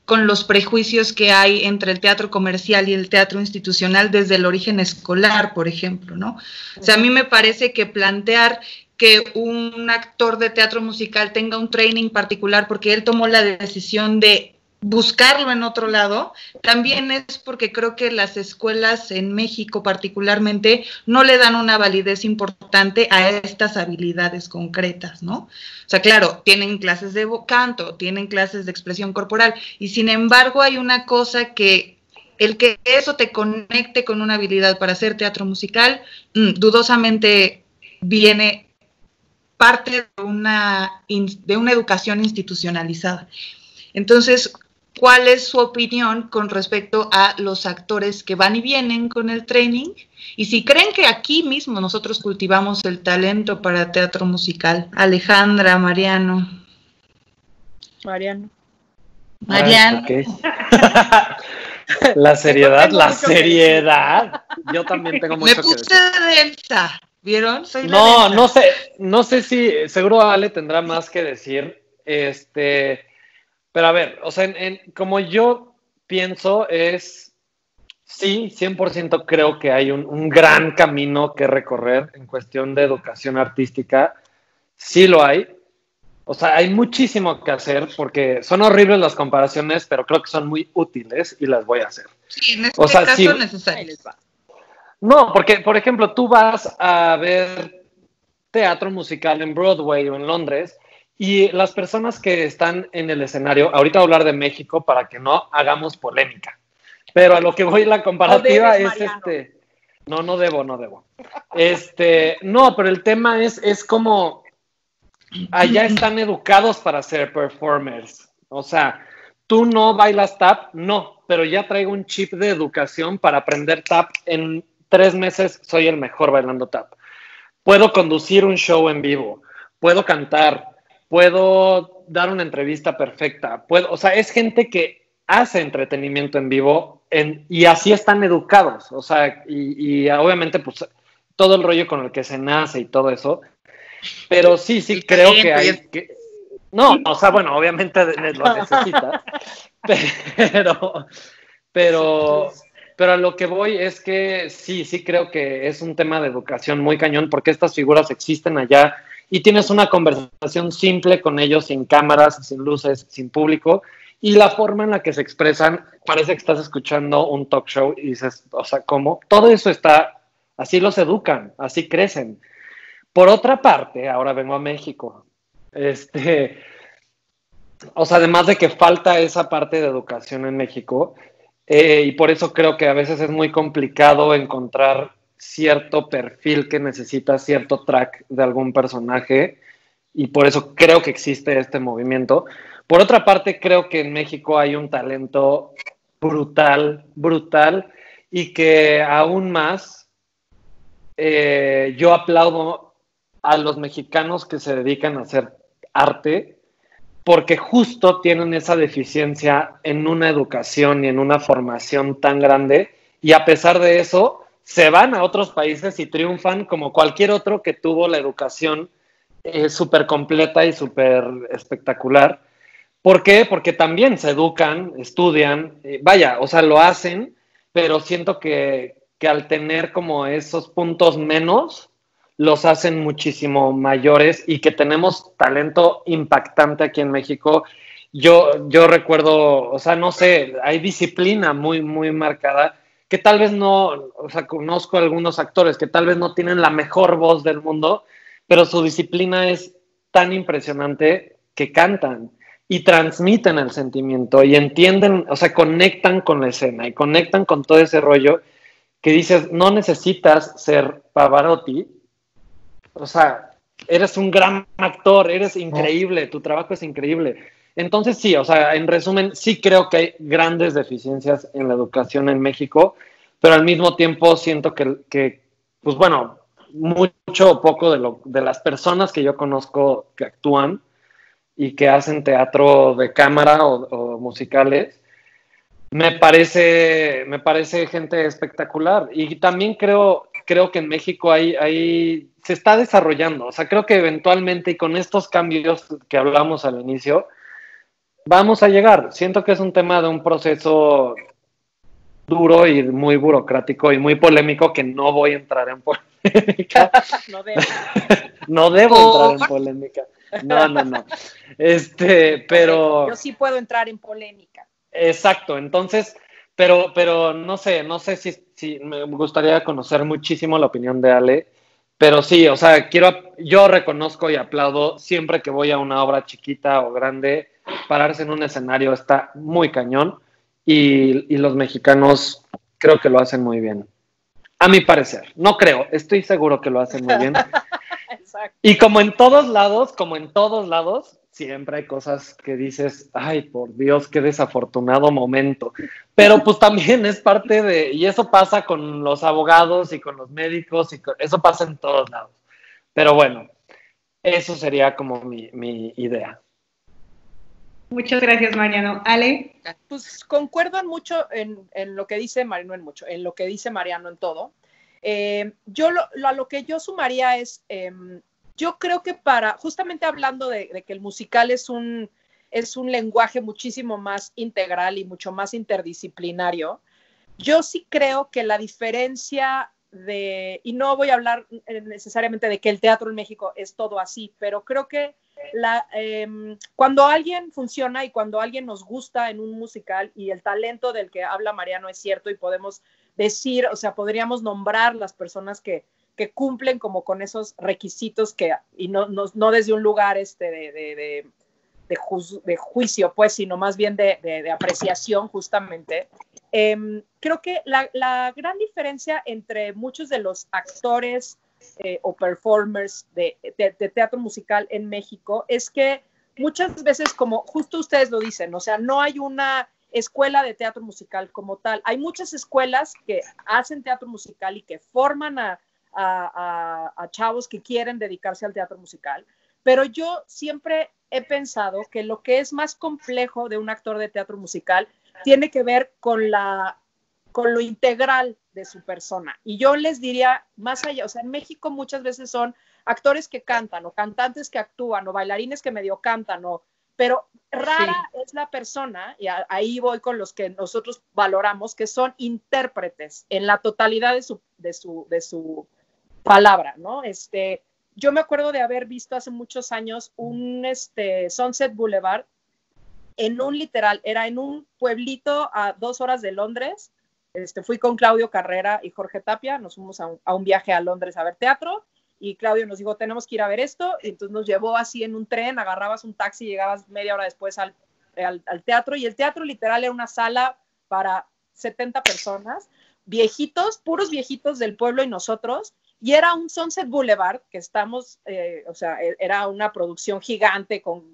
con los prejuicios que hay entre el teatro comercial y el teatro institucional desde el origen escolar, por ejemplo, ¿no? O sea, a mí me parece que plantear que un actor de teatro musical tenga un training particular porque él tomó la decisión de buscarlo en otro lado, también es porque creo que las escuelas en México particularmente no le dan una validez importante a estas habilidades concretas, ¿no? O sea, claro, tienen clases de canto, tienen clases de expresión corporal, y sin embargo hay una cosa que el que eso te conecte con una habilidad para hacer teatro musical, dudosamente viene parte de una educación institucionalizada. Entonces, ¿cuál es su opinión con respecto a los actores que van y vienen con el training? Y si creen que aquí mismo nosotros cultivamos el talento para teatro musical. Alejandra, Mariano. Mariano. Okay. La seriedad. Yo también tengo mucho que decir. Me puse densa, ¿vieron? Soy no sé si, seguro Ale tendrá más que decir, pero a ver, o sea, como yo pienso es, sí, 100% creo que hay un gran camino que recorrer en cuestión de educación artística, sí lo hay. O sea, hay muchísimo que hacer porque son horribles las comparaciones, pero creo que son muy útiles y las voy a hacer. Sí, en este caso necesarias. No, porque, por ejemplo, tú vas a ver teatro musical en Broadway o en Londres y las personas que están en el escenario, ahorita voy a hablar de México para que no hagamos polémica, pero a lo que voy la comparativa es No debo. No, pero el tema es como allá están educados para ser performers. O sea, ¿tú no bailas tap? No, pero ya traigo un chip de educación para aprender tap. En 3 meses soy el mejor bailando tap. Puedo conducir un show en vivo, puedo cantar, puedo dar una entrevista perfecta, o sea, es gente que hace entretenimiento en vivo y así están educados, o sea, y obviamente pues todo el rollo con el que se nace y todo eso, pero sí creo que hay que... No, o sea, bueno, obviamente lo necesitas, pero a lo que voy es que sí creo que es un tema de educación muy cañón, porque estas figuras existen allá y tienes una conversación simple con ellos, sin cámaras, sin luces, sin público, y la forma en la que se expresan parece que estás escuchando un talk show y dices, o sea, ¿cómo? Todo eso está, así los educan, así crecen. Por otra parte, ahora vengo a México, o sea, además de que falta esa parte de educación en México, y por eso creo que a veces es muy complicado encontrar cierto perfil que necesita cierto track de algún personaje, y por eso creo que existe este movimiento. Por otra parte, creo que en México hay un talento brutal, y que aún más yo aplaudo a los mexicanos que se dedican a hacer arte, porque justo tienen esa deficiencia en una educación y en una formación tan grande, y a pesar de eso se van a otros países y triunfan como cualquier otro que tuvo la educación súper completa y súper espectacular. ¿Por qué? Porque también se educan, estudian, vaya, o sea, lo hacen, pero siento que al tener como esos puntos menos, los hacen muchísimo mayores, y que tenemos talento impactante aquí en México. Yo recuerdo, o sea, no sé, hay disciplina muy, muy marcada, que tal vez no, o sea, conozco algunos actores que tal vez no tienen la mejor voz del mundo, pero su disciplina es tan impresionante que cantan y transmiten el sentimiento y entienden, o sea, conectan con la escena y conectan con todo ese rollo que dices, no necesitas ser Pavarotti, o sea, eres un gran actor, eres increíble, tu trabajo es increíble. Entonces sí, o sea, en resumen, sí creo que hay grandes deficiencias en la educación en México, pero al mismo tiempo siento que pues bueno, mucho o poco de las personas que yo conozco que actúan y que hacen teatro de cámara o musicales, me parece gente espectacular. Y también creo que en México se está desarrollando. O sea, creo que eventualmente, y con estos cambios que hablamos al inicio, vamos a llegar. Siento que es un tema de un proceso duro y muy burocrático y muy polémico, que no voy a entrar en polémica. No debo entrar en polémica. No. Pero... Yo sí puedo entrar en polémica. Exacto, entonces, pero no sé si me gustaría conocer muchísimo la opinión de Ale, pero sí, o sea, yo reconozco y aplaudo siempre que voy a una obra chiquita o grande, pararse en un escenario está muy cañón, y los mexicanos creo que lo hacen muy bien. A mi parecer, no creo, estoy seguro que lo hacen muy bien. Exacto. Y como en todos lados, siempre hay cosas que dices, ay, por Dios, qué desafortunado momento. Pero pues también es parte y eso pasa con los abogados y con los médicos, eso pasa en todos lados. Pero bueno, eso sería como mi idea. Muchas gracias, Mariano. Ale. Pues concuerdan mucho en lo que dice Mariano, en lo que dice Mariano en todo. Yo a lo que yo sumaría es, yo creo que justamente hablando de que el musical es un lenguaje muchísimo más integral y mucho más interdisciplinario, yo sí creo que la diferencia y no voy a hablar necesariamente de que el teatro en México es todo así, pero creo que cuando alguien funciona y cuando alguien nos gusta en un musical, y el talento del que habla Mariano es cierto, y podemos decir, o sea, podríamos nombrar las personas que cumplen como con esos requisitos, y no desde un lugar de juicio, pues, sino más bien de apreciación, justamente. Creo que la gran diferencia entre muchos de los actores o performers de teatro musical en México es que muchas veces, como justo ustedes lo dicen, o sea, no hay una escuela de teatro musical como tal. Hay muchas escuelas que hacen teatro musical y que forman a chavos que quieren dedicarse al teatro musical, pero yo siempre he pensado que lo que es más complejo de un actor de teatro musical tiene que ver con lo integral de su persona. Y yo les diría más allá, o sea, en México muchas veces son actores que cantan, o cantantes que actúan, o bailarines que medio cantan, pero rara es la persona, y ahí voy con los que nosotros valoramos, que son intérpretes en la totalidad de su palabra, ¿no? Yo me acuerdo de haber visto hace muchos años un Sunset Boulevard era en un pueblito a 2 horas de Londres. Fui con Claudio Carrera y Jorge Tapia, nos fuimos a un viaje a Londres a ver teatro, y Claudio nos dijo, tenemos que ir a ver esto, y entonces nos llevó así en un tren, agarrabas un taxi y llegabas media hora después al teatro, y el teatro literal era una sala para 70 personas, viejitos, puros viejitos del pueblo y nosotros, y era un Sunset Boulevard, que o sea, era una producción gigante con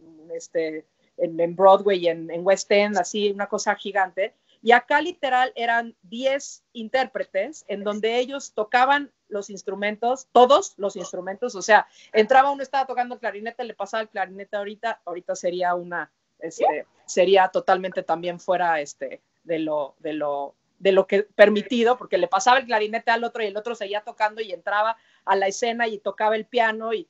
en Broadway y en West End, así, una cosa gigante. Y acá literal eran 10 intérpretes en donde ellos tocaban los instrumentos, todos los instrumentos, o sea, entraba uno, estaba tocando el clarinete, le pasaba el clarinete ahorita sería sería totalmente también fuera de lo que permitido, porque le pasaba el clarinete al otro y el otro seguía tocando y entraba a la escena y tocaba el piano y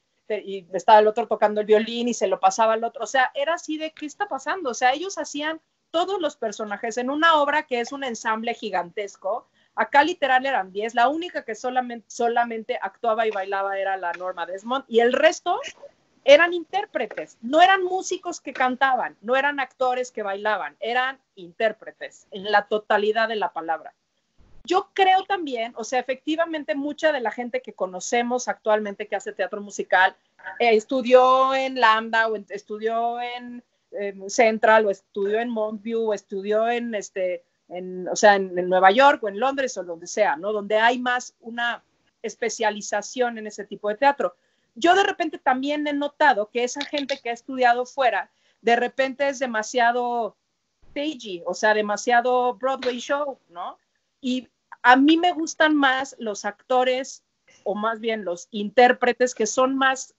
estaba el otro tocando el violín y se lo pasaba al otro, o sea, era así de, ¿qué está pasando? O sea, ellos hacían todos los personajes en una obra que es un ensamble gigantesco. Acá literal eran 10, la única que solamente actuaba y bailaba era la Norma Desmond, y el resto eran intérpretes, no eran músicos que cantaban, no eran actores que bailaban, eran intérpretes en la totalidad de la palabra. Yo creo también, o sea, efectivamente mucha de la gente que conocemos actualmente que hace teatro musical estudió en Lambda o estudió en Central o estudió en Montview o estudió en Nueva York o en Londres o donde sea, ¿no? Donde hay más una especialización en ese tipo de teatro. Yo de repente también he notado que esa gente que ha estudiado fuera, de repente es demasiado stagey, o sea, demasiado Broadway show, ¿no? Y a mí me gustan más los actores, o más bien los intérpretes que son más,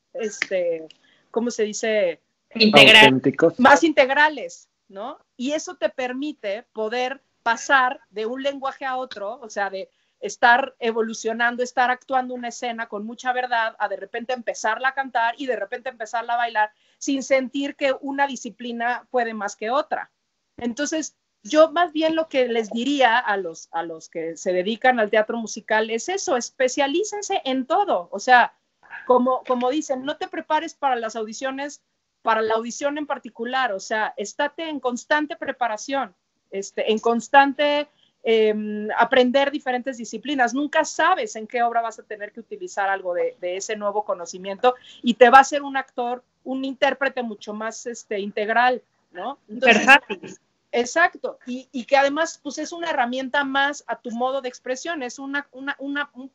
¿cómo se dice? Auténticos. Más integrales, ¿no? Y eso te permite poder pasar de un lenguaje a otro, o sea, de estar evolucionando, estar actuando una escena con mucha verdad, a de repente empezarla a cantar y de repente empezarla a bailar sin sentir que una disciplina puede más que otra. Entonces, yo más bien lo que les diría a los que se dedican al teatro musical es eso, especialícense en todo. O sea, como dicen, no te prepares para las audiciones, para la audición en particular. O sea, estate en constante preparación, en constante aprender diferentes disciplinas. Nunca sabes en qué obra vas a tener que utilizar algo de ese nuevo conocimiento y te va a hacer un actor, un intérprete mucho más integral, ¿no? Entonces, versátil. Exacto, y que además pues es una herramienta más a tu modo de expresión, es un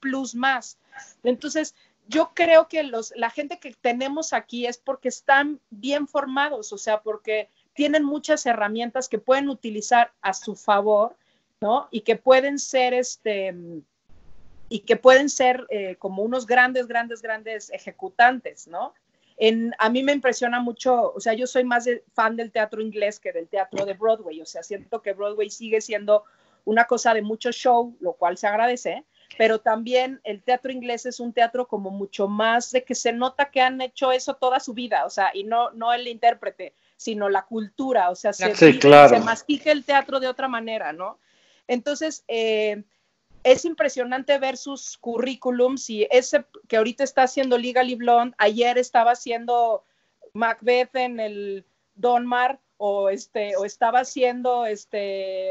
plus más. Entonces, yo creo que la gente que tenemos aquí es porque están bien formados, o sea, porque tienen muchas herramientas que pueden utilizar a su favor, ¿no? Y que pueden ser como unos grandes ejecutantes, ¿no? A mí me impresiona mucho, o sea, yo soy más fan del teatro inglés que del teatro de Broadway, o sea, siento que Broadway sigue siendo una cosa de mucho show, lo cual se agradece, pero también el teatro inglés es un teatro como mucho más de que se nota que han hecho eso toda su vida, o sea, y no el intérprete, sino la cultura, o sea, se mastica el teatro de otra manera, ¿no? Entonces, es impresionante ver sus currículums y ese que ahorita está haciendo Legally Blonde, ayer estaba haciendo Macbeth en el Donmar o estaba haciendo,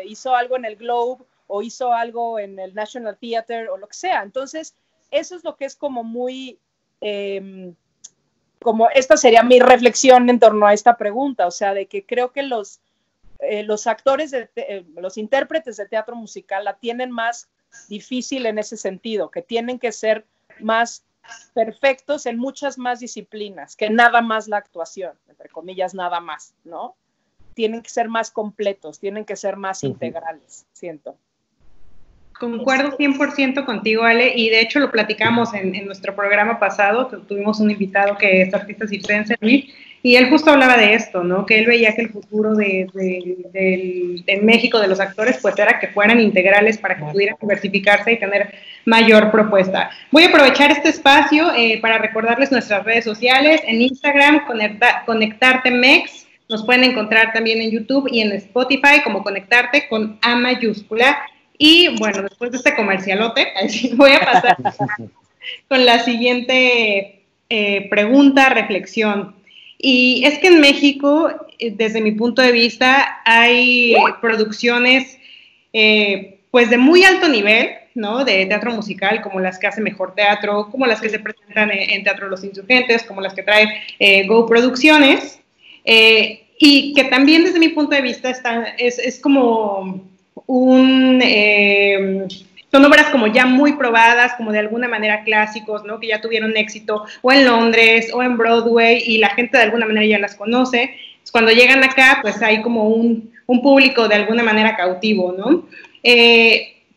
hizo algo en el Globe o hizo algo en el National Theatre o lo que sea. Entonces, eso es lo que es como muy, como esta sería mi reflexión en torno a esta pregunta, o sea, de que creo que los actores, los intérpretes de teatro musical la tienen más difícil en ese sentido, que tienen que ser más perfectos en muchas más disciplinas que nada más la actuación, entre comillas, nada más, ¿no? Tienen que ser más completos, tienen que ser más integrales, siento. Concuerdo 100% contigo, Ale, y de hecho lo platicamos en nuestro programa pasado, que tuvimos un invitado que es artista circense, Luis, y él justo hablaba de esto, ¿no? Que él veía que el futuro de México, de los actores, pues era que fueran integrales para que pudieran diversificarse y tener mayor propuesta. Voy a aprovechar este espacio para recordarles nuestras redes sociales, en Instagram, Conectarte Mex, nos pueden encontrar también en YouTube y en Spotify como Conectarte con A mayúscula. Y bueno, después de este comercialote, voy a pasar con la siguiente pregunta, reflexión. Y es que en México, desde mi punto de vista, hay producciones pues de muy alto nivel, ¿no? De teatro musical, como las que hace Mejor Teatro, como las que se presentan en Teatro Los Insurgentes, como las que trae Go Producciones, y que también desde mi punto de vista es como son obras como ya muy probadas, como de alguna manera clásicos, ¿no? Que ya tuvieron éxito o en Londres o en Broadway y la gente de alguna manera ya las conoce. Entonces, cuando llegan acá, pues hay como un público de alguna manera cautivo, ¿no?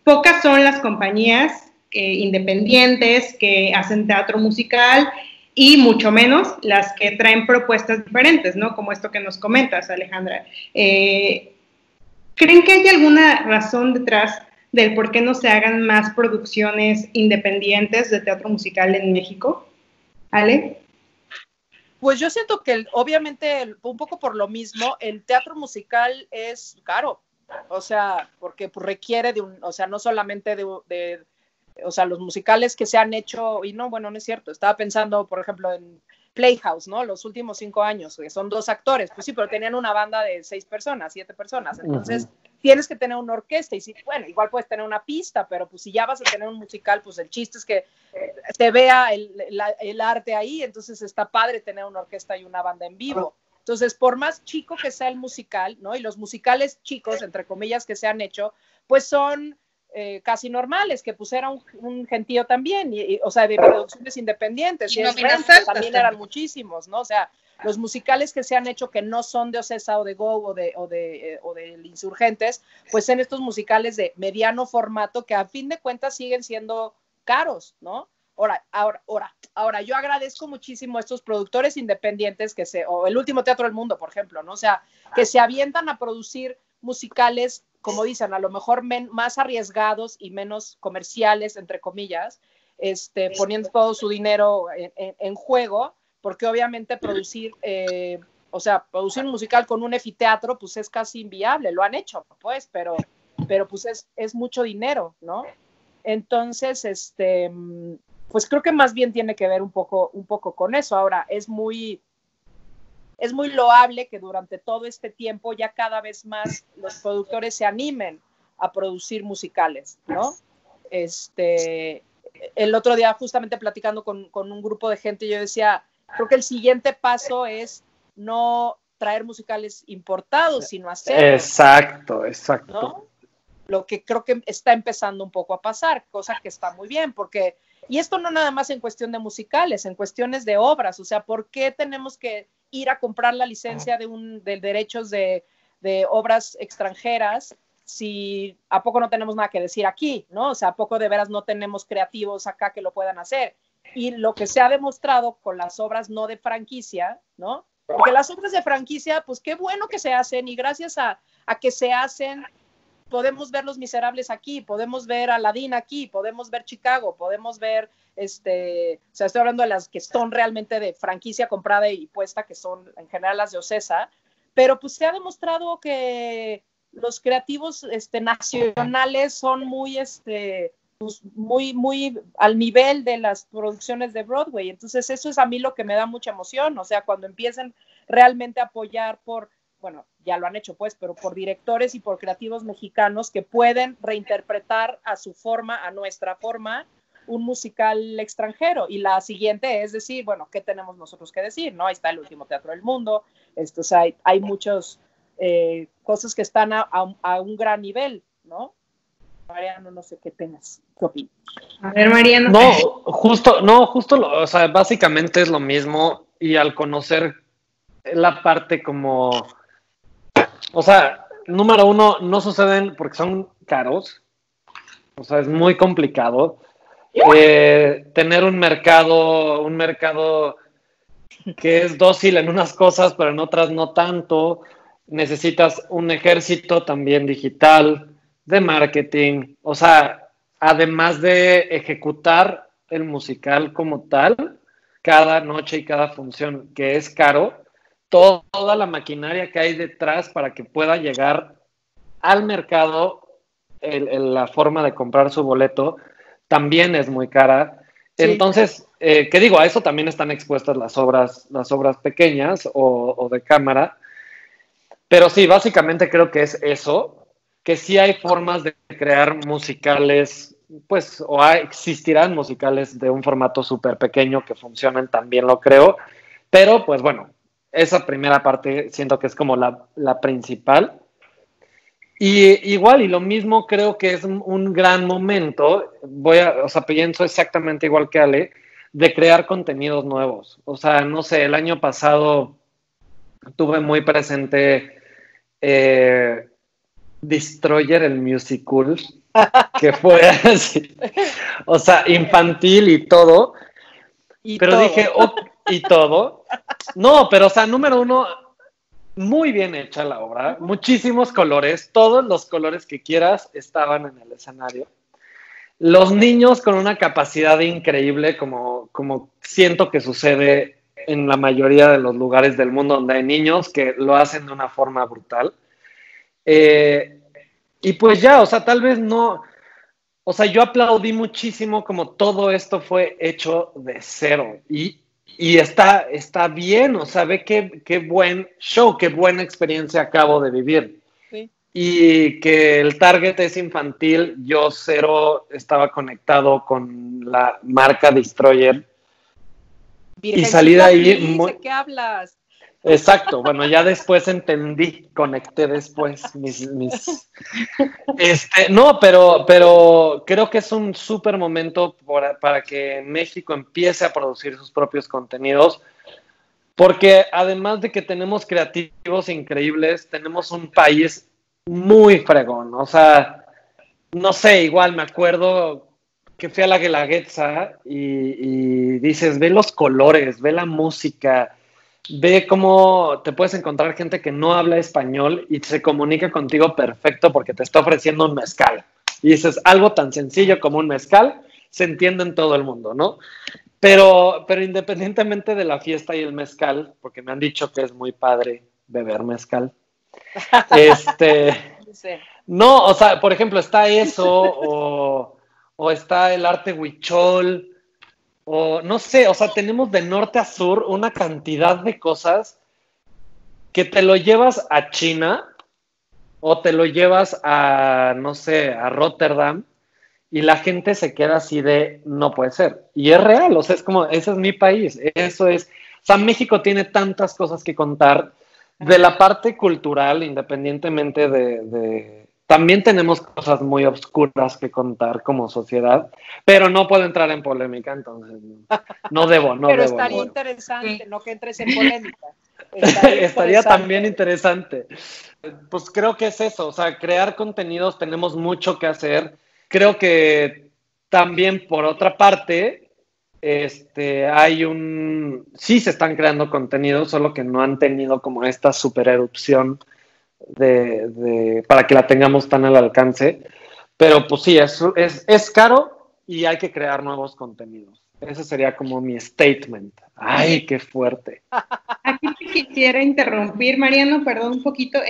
Pocas son las compañías independientes que hacen teatro musical y mucho menos las que traen propuestas diferentes, ¿no? Como esto que nos comentas, Alejandra. ¿Creen que hay alguna razón detrás del por qué no se hagan más producciones independientes de teatro musical en México? ¿Ale? Pues yo siento que obviamente un poco por lo mismo, el teatro musical es caro, o sea, porque pues, requiere o sea, no solamente o sea, los musicales que se han hecho, y no, bueno, no es cierto, estaba pensando, por ejemplo, en Playhouse, ¿no? Los últimos 5 años, que son 2 actores, pues sí, pero tenían una banda de 6 personas, 7 personas, entonces tienes que tener una orquesta, y sí, bueno, igual puedes tener una pista, pero pues si ya vas a tener un musical, pues el chiste es que se vea el arte ahí, entonces está padre tener una orquesta y una banda en vivo. Entonces, por más chico que sea el musical, ¿no? Y los musicales chicos, entre comillas, que se han hecho, pues son casi normales, que pues era un gentío también, o sea, de producciones independientes, y también eran muchísimos, ¿no? O sea, los musicales que se han hecho que no son de Ocesa o de Go o de Insurgentes, pues en estos musicales de mediano formato que a fin de cuentas siguen siendo caros, ¿no? Ahora, yo agradezco muchísimo a estos productores independientes o el Último Teatro del Mundo, por ejemplo, ¿no? O sea, que se avientan a producir musicales, como dicen, a lo mejor más arriesgados y menos comerciales, entre comillas, poniendo todo su dinero en juego, porque obviamente producir un musical con un efiteatro, pues es casi inviable, lo han hecho, pues, pero pues es mucho dinero, ¿no? Entonces, pues creo que más bien tiene que ver un poco con eso. Ahora, es muy loable que durante todo este tiempo ya cada vez más los productores se animen a producir musicales, ¿no? El otro día, justamente platicando con un grupo de gente, yo decía, creo que el siguiente paso es no traer musicales importados, sino hacerlos. Exacto. ¿No? Lo que creo que está empezando un poco a pasar, cosa que está muy bien, porque, y esto no nada más en cuestión de musicales, en cuestiones de obras, o sea, ¿por qué tenemos que ir a comprar la licencia de derechos de obras extranjeras si a poco no tenemos nada que decir aquí, ¿no? O sea, a poco de veras no tenemos creativos acá que lo puedan hacer. Y lo que se ha demostrado con las obras no de franquicia, ¿no? Porque las obras de franquicia, pues qué bueno que se hacen, y gracias a que se hacen, podemos ver Los Miserables aquí, podemos ver Aladdin aquí, podemos ver Chicago, podemos ver, o sea, estoy hablando de las que son realmente de franquicia comprada y puesta, que son en general las de Ocesa, pero pues se ha demostrado que los creativos nacionales son muy, pues, muy al nivel de las producciones de Broadway. Entonces eso es a mí lo que me da mucha emoción, o sea, cuando empiecen realmente a apoyar bueno, ya lo han hecho pues, pero por directores y por creativos mexicanos que pueden reinterpretar a su forma, a nuestra forma, un musical extranjero. Y la siguiente es decir, bueno, ¿qué tenemos nosotros que decir? ¿No? Ahí está El Último Teatro del Mundo, o sea, hay muchas cosas que están a un gran nivel, ¿no? Mariano, no sé qué tengas, ¿qué opinas? A ver, Mariano. O sea, básicamente es lo mismo y al conocer la parte como, o sea, número uno, no suceden porque son caros, o sea, es muy complicado. Tener un mercado que es dócil en unas cosas, pero en otras no tanto. Necesitas un ejército también digital, de marketing, o sea, además de ejecutar el musical como tal, cada noche y cada función, que es caro, toda la maquinaria que hay detrás para que pueda llegar al mercado, la forma de comprar su boleto, también es muy cara. Sí. Entonces, ¿qué digo? A eso también están expuestas las obras pequeñas o de cámara. Pero sí, básicamente creo que es eso, que sí hay formas de crear musicales, pues, existirán musicales de un formato súper pequeño que funcionen, también lo creo. Pero, pues bueno, esa primera parte siento que es como la principal. Y igual, y lo mismo creo que es un gran momento, o sea, pienso exactamente igual que Ale, de crear contenidos nuevos. O sea, no sé, el año pasado tuve muy presente Destroyer, el musical, que fue así, o sea, infantil y todo. Pero todo. Dije, y todo. No, pero o sea, número uno, muy bien hecha la obra, muchísimos colores, todos los colores que quieras estaban en el escenario. Los niños con una capacidad increíble, como siento que sucede en la mayoría de los lugares del mundo donde hay niños que lo hacen de una forma brutal. Y pues ya, o sea, tal vez no, o sea, yo aplaudí muchísimo como todo esto fue hecho de cero y está bien, o sea, ve qué buen show, qué buena experiencia acabo de vivir. Sí. Y que el target es infantil, yo cero estaba conectado con la marca Destroyer. Virgencita, y salí de ahí. ¿De qué hablas? Exacto, bueno, ya después entendí, conecté después no, pero creo que es un súper momento para que México empiece a producir sus propios contenidos, porque además de que tenemos creativos increíbles, tenemos un país muy fregón, o sea, no sé, igual me acuerdo que fui a la Guelaguetza y dices, ve los colores, ve la música, ve cómo te puedes encontrar gente que no habla español y se comunica contigo perfecto porque te está ofreciendo un mezcal. Y dices, algo tan sencillo como un mezcal se entiende en todo el mundo, ¿no? Pero independientemente de la fiesta y el mezcal, porque me han dicho que es muy padre beber mezcal, no, o sea, por ejemplo, está eso o está el arte huichol, o no sé, o sea, tenemos de norte a sur una cantidad de cosas que te lo llevas a China o te lo llevas a, no sé, a Rotterdam y la gente se queda así de, no puede ser. Y es real, o sea, es como, ese es mi país, eso es, o sea, México tiene tantas cosas que contar de la parte cultural, independientemente también tenemos cosas muy oscuras que contar como sociedad, pero no puedo entrar en polémica, entonces no debo. Pero estaría interesante, no que entres en polémica. Estaría también interesante. Pues creo que es eso, o sea, crear contenidos, tenemos mucho que hacer. Creo que también, por otra parte, sí se están creando contenidos, solo que no han tenido como esta super erupción para que la tengamos tan al alcance, pero pues sí, es caro y hay que crear nuevos contenidos. Ese sería como mi statement. ¡Ay, qué fuerte! Aquí te quisiera interrumpir, Mariano, perdón, un poquito,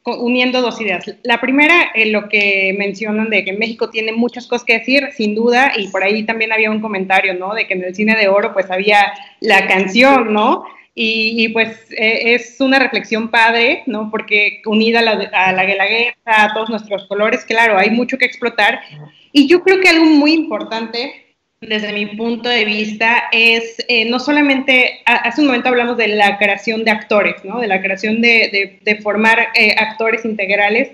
uniendo dos ideas. La primera, lo que mencionan de que México tiene muchas cosas que decir, sin duda, y por ahí también había un comentario, ¿no? De que en el Cine de Oro pues había la canción, ¿no? Y pues es una reflexión padre, ¿no? Porque unida a la Guelaguetza, a todos nuestros colores, claro, hay mucho que explotar. Y yo creo que algo muy importante, desde mi punto de vista, es no solamente, hace un momento hablamos de la creación de actores, ¿no? De la creación de formar actores integrales,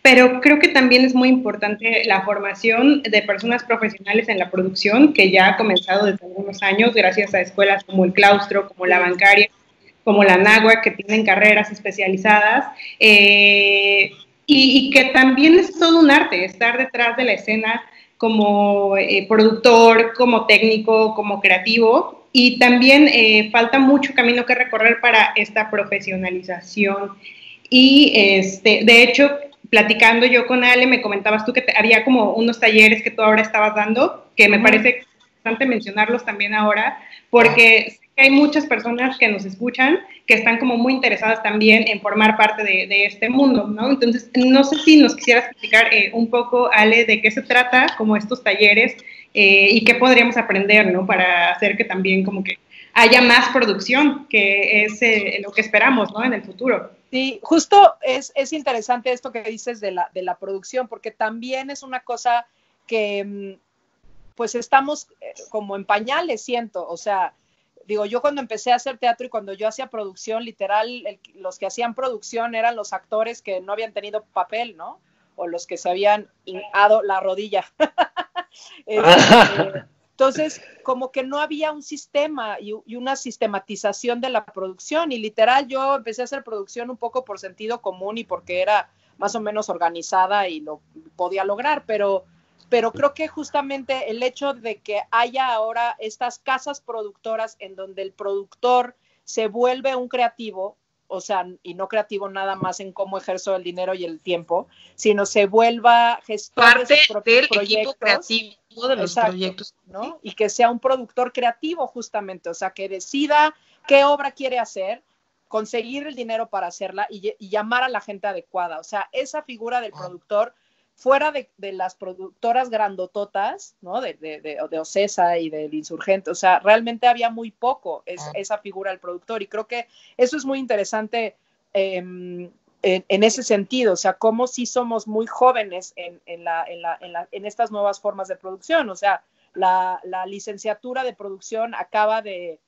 pero creo que también es muy importante la formación de personas profesionales en la producción, que ya ha comenzado desde algunos años, gracias a escuelas como el Claustro, como la Bancaria, como la Náhuac, que tienen carreras especializadas, y que también es todo un arte estar detrás de la escena como productor, como técnico, como creativo, y también falta mucho camino que recorrer para esta profesionalización. Y de hecho, platicando yo con Ale, me comentabas tú que había como unos talleres que tú ahora estabas dando, que me parece importante mencionarlos también ahora, porque sé que hay muchas personas que nos escuchan que están como muy interesadas también en formar parte de este mundo, ¿no? Entonces, no sé si nos quisieras platicar un poco, Ale, de qué se trata como estos talleres y qué podríamos aprender, ¿no? Para hacer que también como que haya más producción, que es lo que esperamos, ¿no? En el futuro. Sí, justo es interesante esto que dices de la producción, porque también es una cosa que pues estamos como en pañales, siento, o sea, digo, yo cuando empecé a hacer teatro y cuando yo hacía producción, literal, los que hacían producción eran los actores que no habían tenido papel, ¿no? O los que se habían hinchado la rodilla. Entonces, como que no había un sistema y una sistematización de la producción, y literal yo empecé a hacer producción un poco por sentido común y porque era más o menos organizada y lo podía lograr, pero creo que justamente el hecho de que haya ahora estas casas productoras en donde el productor se vuelve un creativo, o sea, y no creativo nada más en cómo ejerzo el dinero y el tiempo, sino se vuelva gestor parte de sus propios del proyectos, equipo creativo de los proyectos, ¿no? Y que sea un productor creativo justamente, o sea, que decida qué obra quiere hacer, conseguir el dinero para hacerla y llamar a la gente adecuada, o sea, esa figura del productor fuera de las productoras grandototas, ¿no? De Ocesa y del Insurgente, o sea, realmente había muy poco esa figura del productor, y creo que eso es muy interesante en ese sentido, o sea, cómo sí somos muy jóvenes en estas nuevas formas de producción, o sea, la licenciatura de producción acaba de,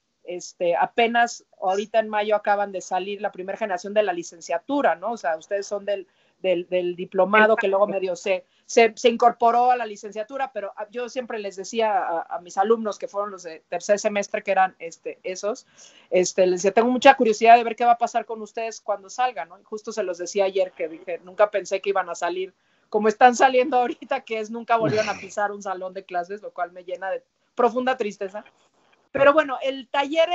apenas ahorita en mayo acaban de salir la primera generación de la licenciatura, ¿no? O sea, ustedes son del diplomado que luego medio se incorporó a la licenciatura, pero yo siempre les decía a mis alumnos que fueron los de tercer semestre, que eran esos, les decía, tengo mucha curiosidad de ver qué va a pasar con ustedes cuando salgan, ¿no? Y justo se los decía ayer, que dije, nunca pensé que iban a salir como están saliendo ahorita, que es nunca volvieron a pisar un salón de clases, lo cual me llena de profunda tristeza. Pero bueno, el taller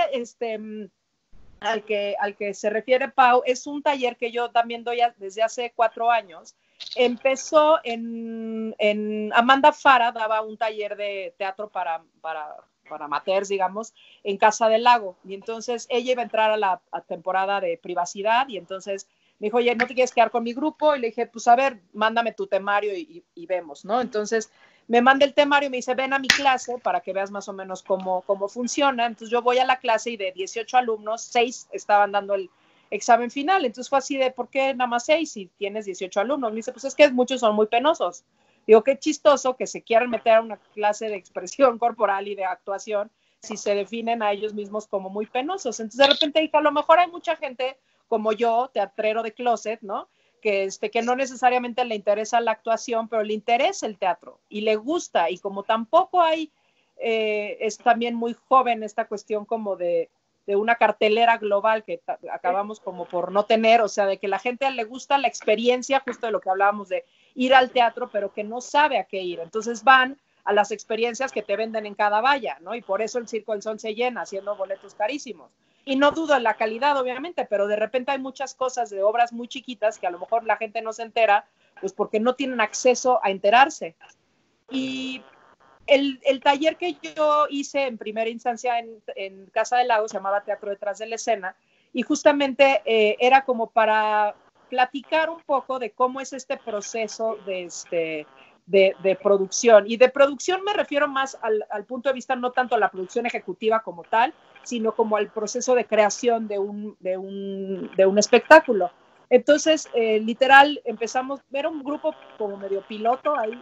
al que se refiere Pau, es un taller que yo también doy desde hace 4 años. Empezó en Amanda Fara daba un taller de teatro para amateurs, digamos, en Casa del Lago, y entonces ella iba a entrar a la temporada de privacidad, y entonces me dijo, oye, ¿no te quieres quedar con mi grupo? Y le dije, pues a ver, mándame tu temario y vemos, ¿no? Entonces me manda el temario y me dice, ven a mi clase para que veas más o menos cómo funciona. Entonces yo voy a la clase y de 18 alumnos, 6 estaban dando el examen final. Entonces fue así de, ¿por qué nada más 6 si tienes 18 alumnos? Me dice, pues es que muchos son muy penosos. Digo, qué chistoso que se quieran meter a una clase de expresión corporal y de actuación si se definen a ellos mismos como muy penosos. Entonces de repente dije, a lo mejor hay mucha gente como yo, teatrero de closet, ¿no? Que no necesariamente le interesa la actuación, pero le interesa el teatro y le gusta, y como tampoco hay, es también muy joven esta cuestión como de una cartelera global que acabamos como por no tener, o sea, de que la gente le gusta la experiencia, justo de lo que hablábamos de ir al teatro, pero que no sabe a qué ir, entonces van a las experiencias que te venden en cada valla, ¿no? Y por eso el Circo del Sol se llena, haciendo boletos carísimos. Y no dudo en la calidad, obviamente, pero de repente hay muchas cosas de obras muy chiquitas que a lo mejor la gente no se entera, pues porque no tienen acceso a enterarse. Y el taller que yo hice en primera instancia en Casa del Lago se llamaba Teatro detrás de la escena, y justamente era como para platicar un poco de cómo es este proceso de producción. Y de producción me refiero más al punto de vista no tanto a la producción ejecutiva como tal, sino como al proceso de creación de un espectáculo. Entonces, literal, empezamos, era un grupo como medio piloto ahí,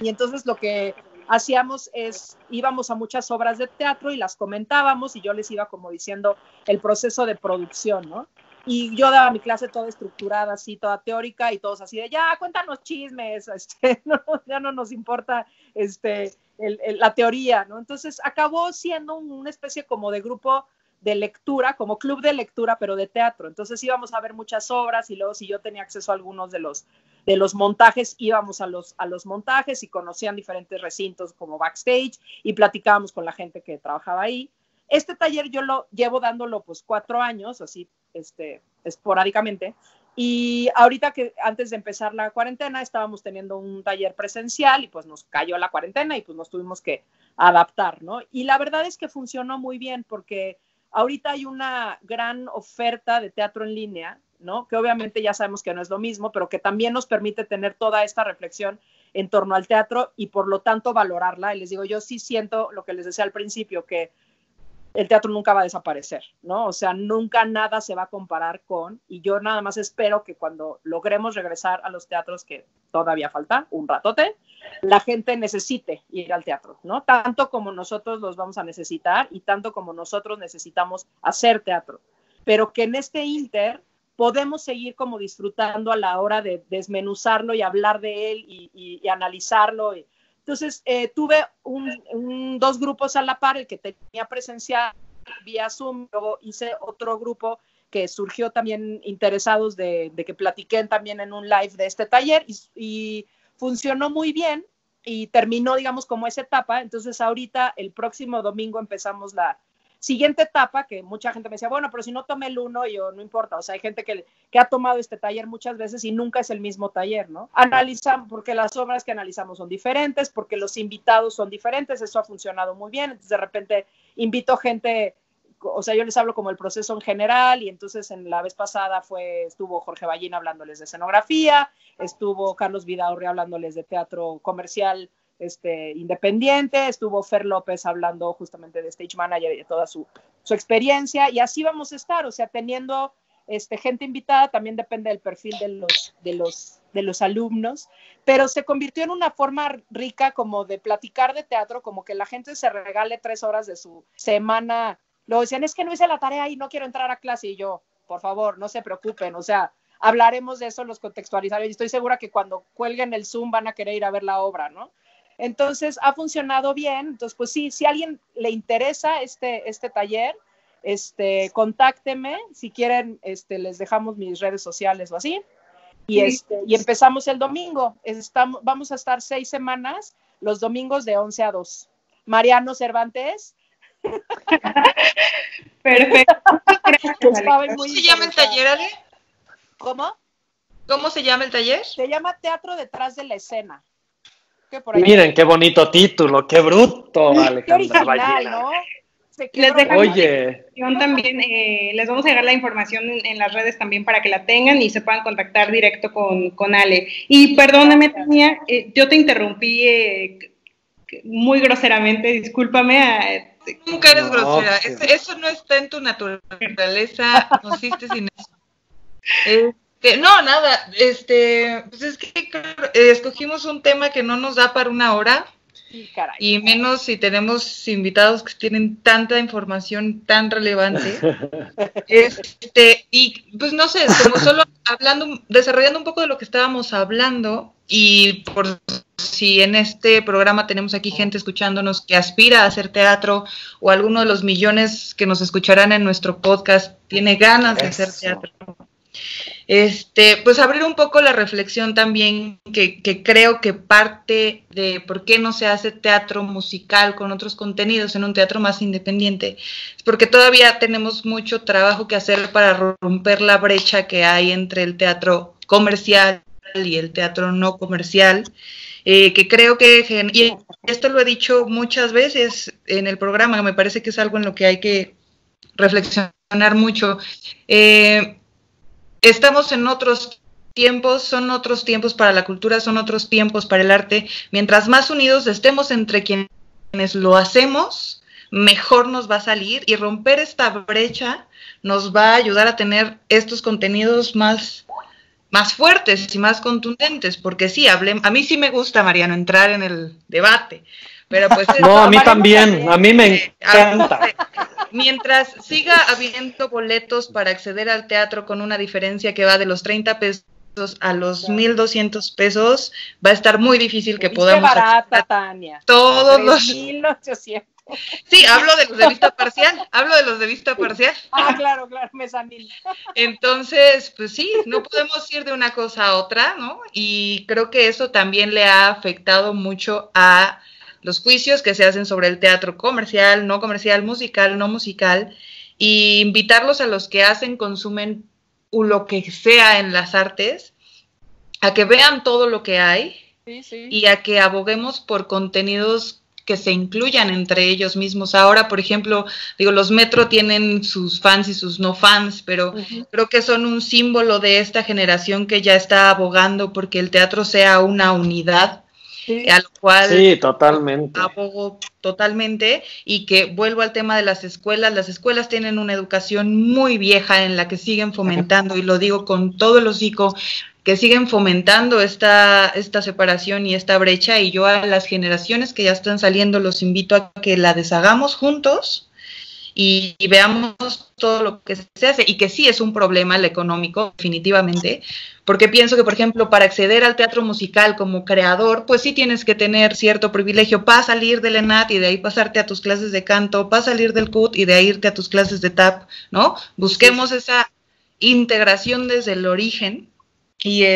y entonces lo que hacíamos es, íbamos a muchas obras de teatro y las comentábamos, y yo les iba como diciendo el proceso de producción, ¿no? y yo daba mi clase toda estructurada, así, toda teórica, y todos así de, ya, cuéntanos chismes, no, ya no nos importa la teoría, ¿no? Entonces acabó siendo una especie como de grupo de lectura, como club de lectura, pero de teatro. Entonces íbamos a ver muchas obras, y luego si yo tenía acceso a algunos de los montajes, íbamos a los montajes y conocían diferentes recintos como backstage y platicábamos con la gente que trabajaba ahí. Este taller yo lo llevo dándolo pues 4 años, así esporádicamente, y ahorita que antes de empezar la cuarentena estábamos teniendo un taller presencial y pues nos cayó la cuarentena y pues nos tuvimos que adaptar, ¿no? Y la verdad es que funcionó muy bien porque ahorita hay una gran oferta de teatro en línea, ¿no? Que obviamente ya sabemos que no es lo mismo, pero que también nos permite tener toda esta reflexión en torno al teatro y por lo tanto valorarla. Y les digo, yo sí siento lo que les decía al principio, que el teatro nunca va a desaparecer, ¿no? O sea, nunca nada se va a comparar con, y yo nada más espero que cuando logremos regresar a los teatros, que todavía falta un ratote, la gente necesite ir al teatro, ¿no? Tanto como nosotros los vamos a necesitar y tanto como nosotros necesitamos hacer teatro, pero que en este inter podemos seguir como disfrutando a la hora de desmenuzarlo y hablar de él y analizarlo. Entonces, tuve 2 grupos a la par, el que tenía presencial vía Zoom, luego hice otro grupo que surgió también interesados de que platiquen también en un live de este taller y funcionó muy bien y terminó, digamos, como esa etapa. Entonces, ahorita, el próximo domingo empezamos la siguiente etapa, que mucha gente me decía, bueno, pero si no tomé el 1, yo no importa. O sea, hay gente que ha tomado este taller muchas veces y nunca es el mismo taller, ¿no? Analizamos, porque las obras que analizamos son diferentes, porque los invitados son diferentes, eso ha funcionado muy bien. Entonces, de repente, invito gente, o sea, yo les hablo como el proceso en general, y entonces en la vez pasada estuvo Jorge Ballín hablándoles de escenografía, estuvo Carlos Vidaurri hablándoles de teatro comercial independiente, estuvo Fer López hablando justamente de stage manager y de toda su experiencia, y así vamos a estar, o sea, teniendo gente invitada. También depende del perfil de los alumnos, pero se convirtió en una forma rica como de platicar de teatro, como que la gente se regale 3 horas de su semana. Luego decían, es que no hice la tarea y no quiero entrar a clase, y yo, por favor, no se preocupen, o sea, hablaremos de eso, los contextualizaré, y estoy segura que cuando cuelguen el Zoom van a querer ir a ver la obra, ¿no? Entonces, ha funcionado bien. Entonces, pues sí, si a alguien le interesa este taller, contácteme. Si quieren, les dejamos mis redes sociales o así. Y empezamos el domingo. Vamos a estar 6 semanas, los domingos de 11 a 2. Mariano Cervantes. Perfecto. ¿Cómo se llama el taller, Ale? ¿Cómo? ¿Cómo se llama el taller? Se llama Teatro Detrás de la Escena. Miren, qué bonito título, qué bruto, Alejandra Ballina, ¿no? Les dejamos Oye, también, les vamos a dejar la información en las redes también para que la tengan y se puedan contactar directo con Ale. Y perdóname, Tania, yo te interrumpí muy groseramente, discúlpame. Nunca eres grosera, eso no está en tu naturaleza, consiste sin eso. No, nada, pues es que escogimos un tema que no nos da para 1 hora, sí, caray, y menos si tenemos invitados que tienen tanta información tan relevante, y pues no sé, como solo desarrollando un poco de lo que estábamos hablando, y por si en este programa tenemos aquí gente escuchándonos que aspira a hacer teatro, o alguno de los millones que nos escucharán en nuestro podcast tiene ganas de hacer teatro. Pues abrir un poco la reflexión también, que creo que parte de por qué no se hace teatro musical con otros contenidos en un teatro más independiente, es porque todavía tenemos mucho trabajo que hacer para romper la brecha que hay entre el teatro comercial y el teatro no comercial, que creo que, y esto lo he dicho muchas veces en el programa, me parece que es algo en lo que hay que reflexionar mucho. Estamos en otros tiempos, son otros tiempos para la cultura, son otros tiempos para el arte. Mientras más unidos estemos entre quienes lo hacemos, mejor nos va a salir, y romper esta brecha nos va a ayudar a tener estos contenidos más fuertes y más contundentes, porque sí, a mí sí me gusta, Mariano, entrar en el debate, pero pues... No, a mí también, a mí me encanta. mientras siga habiendo boletos para acceder al teatro con una diferencia que va de los 30 pesos a los 1,200 pesos, va a estar muy difícil que podamos barata, Tania. Todos los 1,800. Sí, hablo de los de vista parcial, Claro, mezanín. Entonces, pues sí, no podemos ir de una cosa a otra, ¿no? Y creo que eso también le ha afectado mucho a los juicios que se hacen sobre el teatro comercial, no comercial, musical, no musical, y invitarlos a los que consumen lo que sea en las artes, a que vean todo lo que hay, sí. Y a que aboguemos por contenidos que se incluyan entre ellos mismos. Ahora, por ejemplo, los Metro tienen sus fans y sus no fans, pero creo que son un símbolo de esta generación que ya está abogando porque el teatro sea una unidad, a lo cual sí, totalmente. Abogo totalmente, y que vuelvo al tema de las escuelas tienen una educación muy vieja en la que siguen fomentando, y lo digo con todo el hocico, que siguen fomentando esta separación y esta brecha, y yo a las generaciones que ya están saliendo los invito a que la deshagamos juntos y veamos todo lo que se hace, y que sí es un problema el económico, definitivamente, porque pienso que, por ejemplo, para acceder al teatro musical como creador, pues sí tienes que tener cierto privilegio para salir del ENAT y de ahí pasarte a tus clases de canto, para salir del CUT y de ahí irte a tus clases de tap, ¿no? Busquemos esa integración desde el origen. Y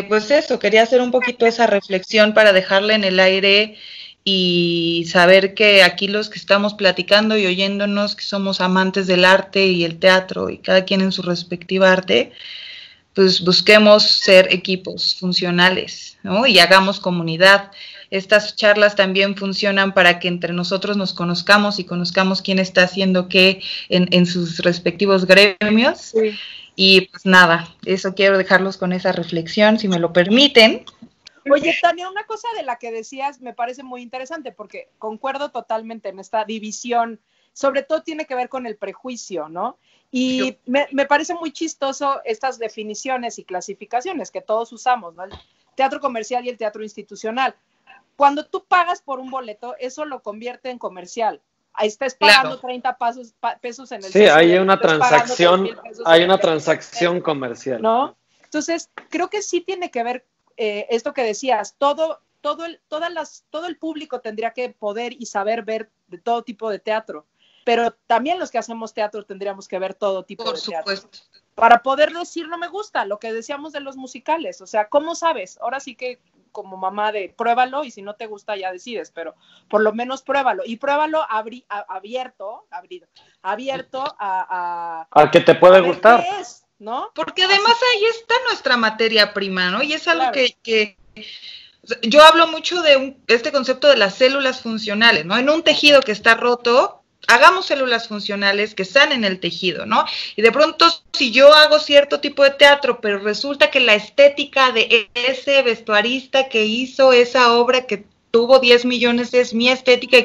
pues eso, quería hacer un poquito esa reflexión para dejarla en el aire y saber que aquí los que estamos platicando y oyéndonos, que somos amantes del arte y el teatro y cada quien en su respectiva arte, pues busquemos ser equipos funcionales, ¿no? Y hagamos comunidad. Estas charlas también funcionan para que entre nosotros nos conozcamos y conozcamos quién está haciendo qué en sus respectivos gremios. Sí. Y pues nada, eso quiero dejarlos con esa reflexión, si me lo permiten. Oye, Tania, una cosa de la que decías me parece muy interesante, porque concuerdo totalmente en esta división, sobre todo tiene que ver con el prejuicio, ¿no? Y me parece muy chistoso estas definiciones y clasificaciones que todos usamos, ¿no? El teatro comercial y el teatro institucional. Cuando tú pagas por un boleto, eso lo convierte en comercial. Ahí estás pagando 30 pesos en el sí, hay una transacción comercial, ¿no? Entonces, creo que sí tiene que ver esto que decías, todo el público tendría que poder y saber ver de todo tipo de teatro, pero también los que hacemos teatro tendríamos que ver todo tipo de teatro. Por supuesto. Para poder decir no me gusta, lo que decíamos de los musicales, o sea, ¿cómo sabes? Ahora sí que como mamá de pruébalo y si no te gusta ya decides, pero por lo menos pruébalo y pruébalo abierto a que te puede gustar. ¿Qué es? ¿No? Porque además ahí está nuestra materia prima, ¿no? Y es algo que yo hablo mucho de este concepto de las células funcionales, ¿no? En un tejido que está roto, hagamos células funcionales que están en el tejido, ¿no? Y de pronto, si yo hago cierto tipo de teatro, pero resulta que la estética de ese vestuarista que hizo esa obra que tuvo 10 millones es mi estética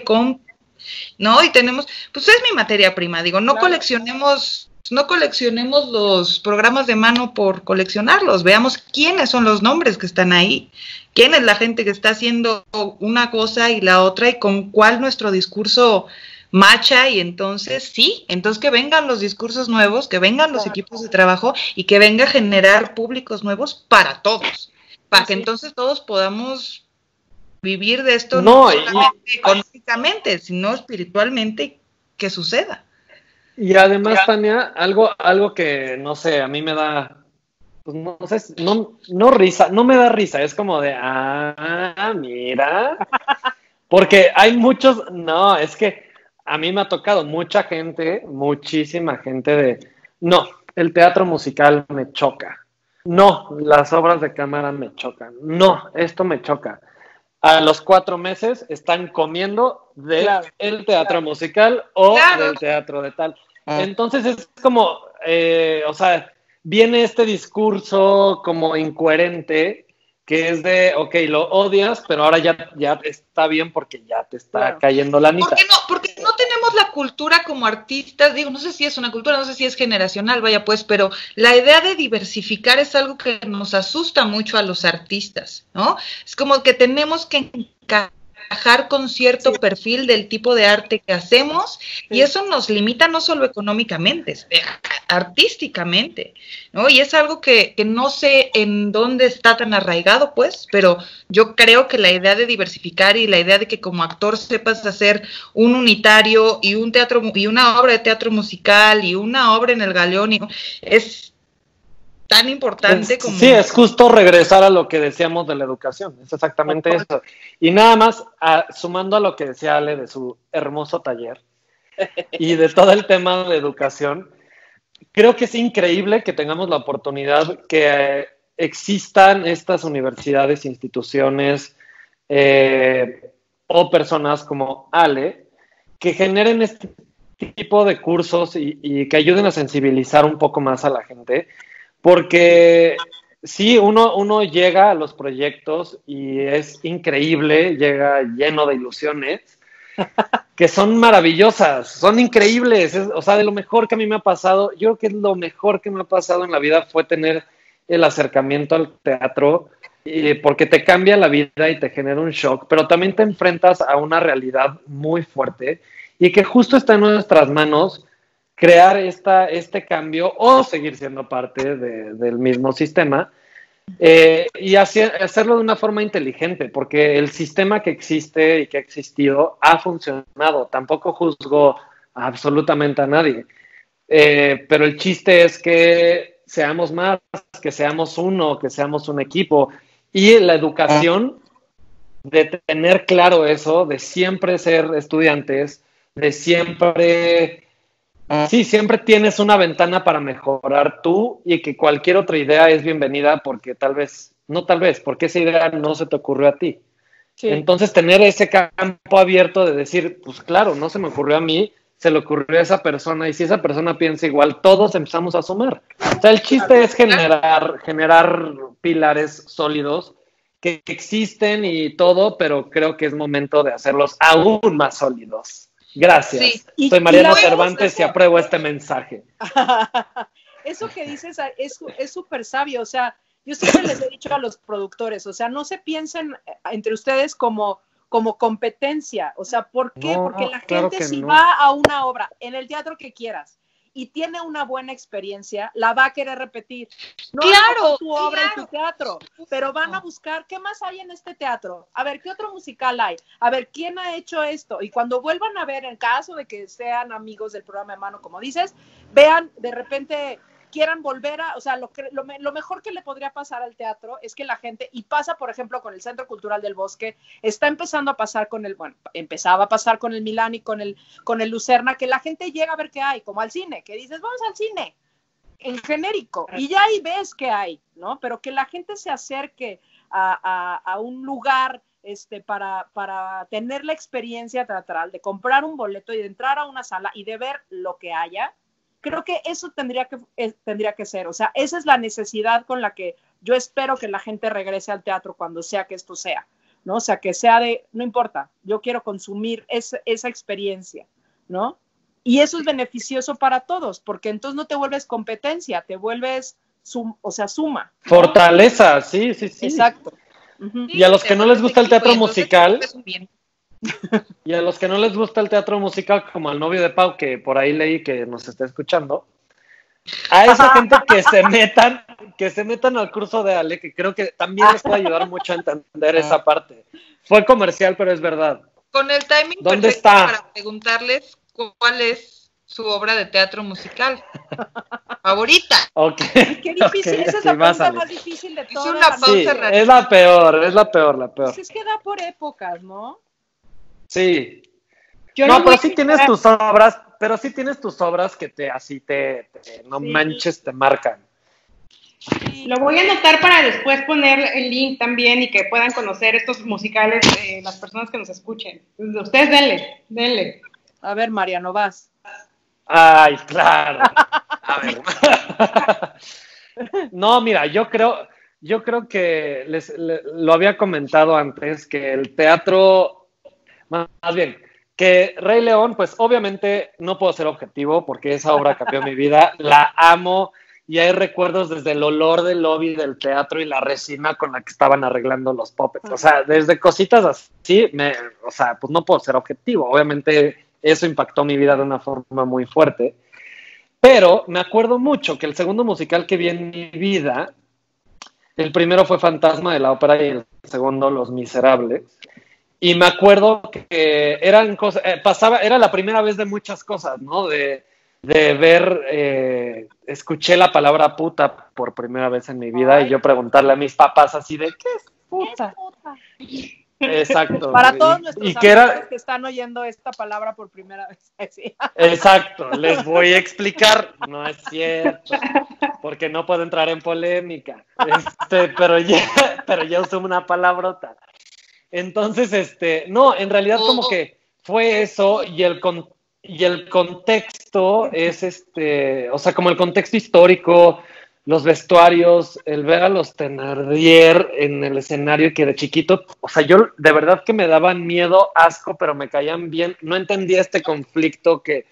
¿no? Y tenemos, pues es mi materia prima, digo, no coleccionemos los programas de mano por coleccionarlos, veamos quiénes son los nombres que están ahí, quién es la gente que está haciendo una cosa y la otra y con cuál nuestro discurso macha, y entonces que vengan los discursos nuevos, que vengan los equipos de trabajo y que venga a generar públicos nuevos para todos, para que entonces todos podamos vivir de esto no solamente económicamente, sino espiritualmente, que suceda. Y además, Tania, algo que, no sé, a mí me da, pues no sé, no risa, no me da risa, es como de, mira, porque hay muchos, es que a mí me ha tocado muchísima gente no, el teatro musical me choca, no, las obras de cámara me chocan, no, esto me choca. A los 4 meses están comiendo del teatro musical o del teatro de tal. Entonces es como, viene este discurso como incoherente que es de, lo odias, pero ahora ya está bien porque ya te está cayendo la anita. Porque no tenemos la cultura como artistas, digo, no sé si es una cultura, no sé si es generacional, pero la idea de diversificar es algo que nos asusta mucho a los artistas, ¿no? Es como que tenemos que encajar con cierto perfil del tipo de arte que hacemos, y eso nos limita no solo económicamente, artísticamente, ¿no? Y es algo que no sé en dónde está tan arraigado, pues, pero yo creo que la idea de diversificar y la idea de que como actor sepas hacer un unitario y un teatro y una obra de teatro musical y una obra en el Galeón es tan importante como... Sí, es justo regresar a lo que decíamos de la educación, es exactamente eso. Y nada más, sumando a lo que decía Ale de su hermoso taller y de todo el tema de educación, creo que es increíble que tengamos la oportunidad que existan estas universidades, instituciones o personas como Ale que generen este tipo de cursos y que ayuden a sensibilizar un poco más a la gente. Porque sí, uno llega a los proyectos y es increíble, llega lleno de ilusiones, que son maravillosas, son increíbles. O sea, de lo mejor que a mí me ha pasado, yo creo que lo mejor que me ha pasado en la vida fue tener el acercamiento al teatro, porque te cambia la vida y te genera un shock, pero también te enfrentas a una realidad muy fuerte y que justo está en nuestras manos crear este cambio o seguir siendo parte del mismo sistema y hacerlo de una forma inteligente, porque el sistema que existe y que ha existido ha funcionado. Tampoco juzgo absolutamente a nadie, pero el chiste es que seamos más, que seamos uno, que seamos un equipo, y la educación de tener claro eso, de siempre ser estudiantes, de siempre... Sí, siempre tienes una ventana para mejorar tú y que cualquier otra idea es bienvenida porque porque esa idea no se te ocurrió a ti. Sí. Entonces tener ese campo abierto de decir, pues claro, no se me ocurrió a mí, se le ocurrió a esa persona y si esa persona piensa igual, todos empezamos a sumar. O sea, el chiste es generar pilares sólidos que existen y todo, pero creo que es momento de hacerlos aún más sólidos. Gracias. Sí. Soy Mariana Cervantes y apruebo este mensaje. Eso que dices es súper sabio. O sea, yo siempre les he dicho a los productores, o sea, no se piensen entre ustedes como competencia. O sea, ¿por qué? Porque la gente si va a una obra en el teatro que quieras y tiene una buena experiencia, la va a querer repetir. No claro, tu obra en tu teatro, pero van a buscar qué más hay en este teatro. A ver, ¿qué otro musical hay? A ver, ¿quién ha hecho esto? Y cuando vuelvan a ver, en caso de que sean amigos del programa de mano, como dices, vean, de repente quieran volver o sea, lo mejor que le podría pasar al teatro es que la gente, y pasa, por ejemplo, con el Centro Cultural del Bosque, está empezando a pasar empezaba a pasar con el Milán y con el Lucerna, que la gente llega a ver qué hay, como al cine, que dices, vamos al cine, en genérico, y ya ahí ves qué hay, ¿no? Pero que la gente se acerque a un lugar para tener la experiencia teatral, de comprar un boleto y de entrar a una sala y de ver lo que haya. Creo que eso tendría que ser, o sea, esa es la necesidad con la que yo espero que la gente regrese al teatro cuando sea que esto sea, ¿no? O sea, que sea no importa, yo quiero consumir esa experiencia, ¿no? Y eso es beneficioso para todos, porque entonces no te vuelves competencia, te vuelves, suma. ¿No? Fortaleza, sí. Exacto. Uh-huh. Y a los que no les gusta el teatro musical... Y a los que no les gusta el teatro musical, como al novio de Pau, que por ahí leí que nos está escuchando, a esa gente que se metan al curso de Ale, que creo que también les puede ayudar mucho a entender esa parte. Fue comercial, pero es verdad. Con el timing ¿dónde perfecto está? Para preguntarles cuál es su obra de teatro musical favorita. Okay. Qué difícil, esa es la pregunta más difícil de todas. Es una pausa rara. Es la peor. Pues es que da por épocas, ¿no? Sí. Pero sí tienes tus obras, que no manches, te marcan. Sí. Lo voy a anotar para después poner el link también y que puedan conocer estos musicales las personas que nos escuchen. Ustedes denle. A ver, Mariano, vas. Ay, claro. A ver. No, mira, yo creo que lo había comentado antes, que el teatro... Más bien, que Rey León, pues obviamente no puedo ser objetivo porque esa obra cambió mi vida, la amo y hay recuerdos desde el olor del lobby del teatro y la resina con la que estaban arreglando los puppets. O sea, desde cositas así, o sea, pues no puedo ser objetivo. Obviamente eso impactó mi vida de una forma muy fuerte. Pero me acuerdo mucho que el segundo musical que vi en mi vida, el primero fue Fantasma de la Ópera y el segundo Los Miserables. Y me acuerdo que eran cosas, era la primera vez de muchas cosas, ¿no? De ver, escuché la palabra puta por primera vez en mi vida y yo preguntarle a mis papás así de, ¿qué es puta? ¿Qué es puta? Exacto. Para todos nuestros y amigos que están oyendo esta palabra por primera vez. Sí. Exacto, les voy a explicar, no es cierto, porque no puedo entrar en polémica, pero ya usé una palabrota. Entonces, no, en realidad como que fue eso y el contexto es o sea, como el contexto histórico, los vestuarios, el ver a los Thénardier en el escenario que de chiquito, o sea, yo de verdad que me daban miedo, asco, pero me caían bien, no entendía este conflicto que,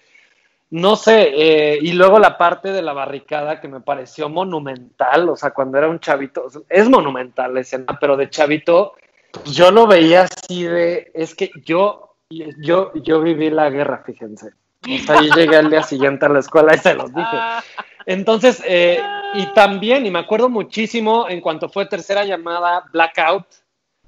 no sé, y luego la parte de la barricada que me pareció monumental, o sea, cuando era un chavito, es monumental la escena, pero de chavito, pues yo lo veía así es que yo viví la guerra, fíjense. O sea, yo llegué al día siguiente a la escuela y se los dije. Entonces, y también, y me acuerdo muchísimo en cuanto fue tercera llamada, Blackout,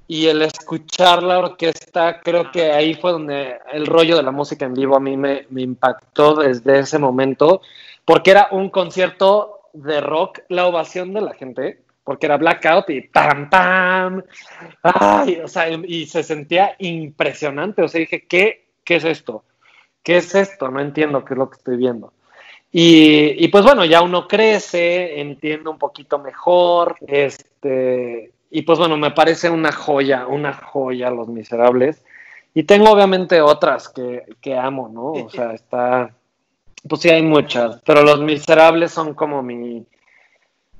y el escuchar la orquesta, creo que ahí fue donde el rollo de la música en vivo a mí me impactó desde ese momento, porque era un concierto de rock, la ovación de la gente, porque era Blackout y pam, pam, ay, o sea, y se sentía impresionante, o sea, dije, ¿qué es esto? ¿Qué es esto? No entiendo qué es lo que estoy viendo. Y pues bueno, ya uno crece, entiende un poquito mejor, y pues bueno, me parece una joya Los Miserables. Y tengo obviamente otras que amo, ¿no? O sea, pues sí hay muchas, pero Los Miserables son como mi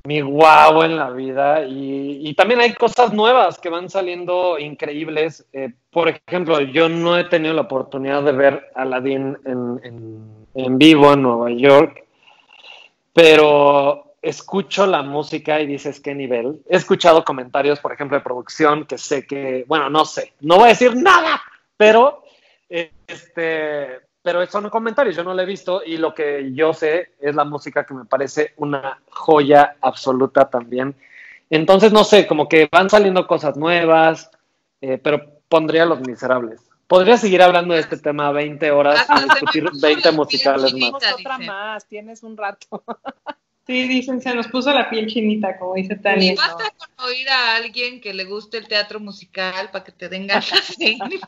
guau en la vida. Y también hay cosas nuevas que van saliendo increíbles. Por ejemplo, yo no he tenido la oportunidad de ver Aladdin en vivo en Nueva York, pero escucho la música y dices qué nivel. He escuchado comentarios, por ejemplo, de producción que sé que, bueno, no sé, no voy a decir nada, pero pero son comentarios, yo no lo he visto y lo que yo sé es la música que me parece una joya absoluta también. Entonces, no sé, como que van saliendo cosas nuevas, pero pondría Los Miserables. Podría seguir hablando de este tema 20 horas y discutir 20 musicales más. Tenemos otra más, tienes un rato. Sí, dicen, se nos puso la piel chinita, como dice Tania. Y basta con oír a alguien que le guste el teatro musical para que te den ganas de ir.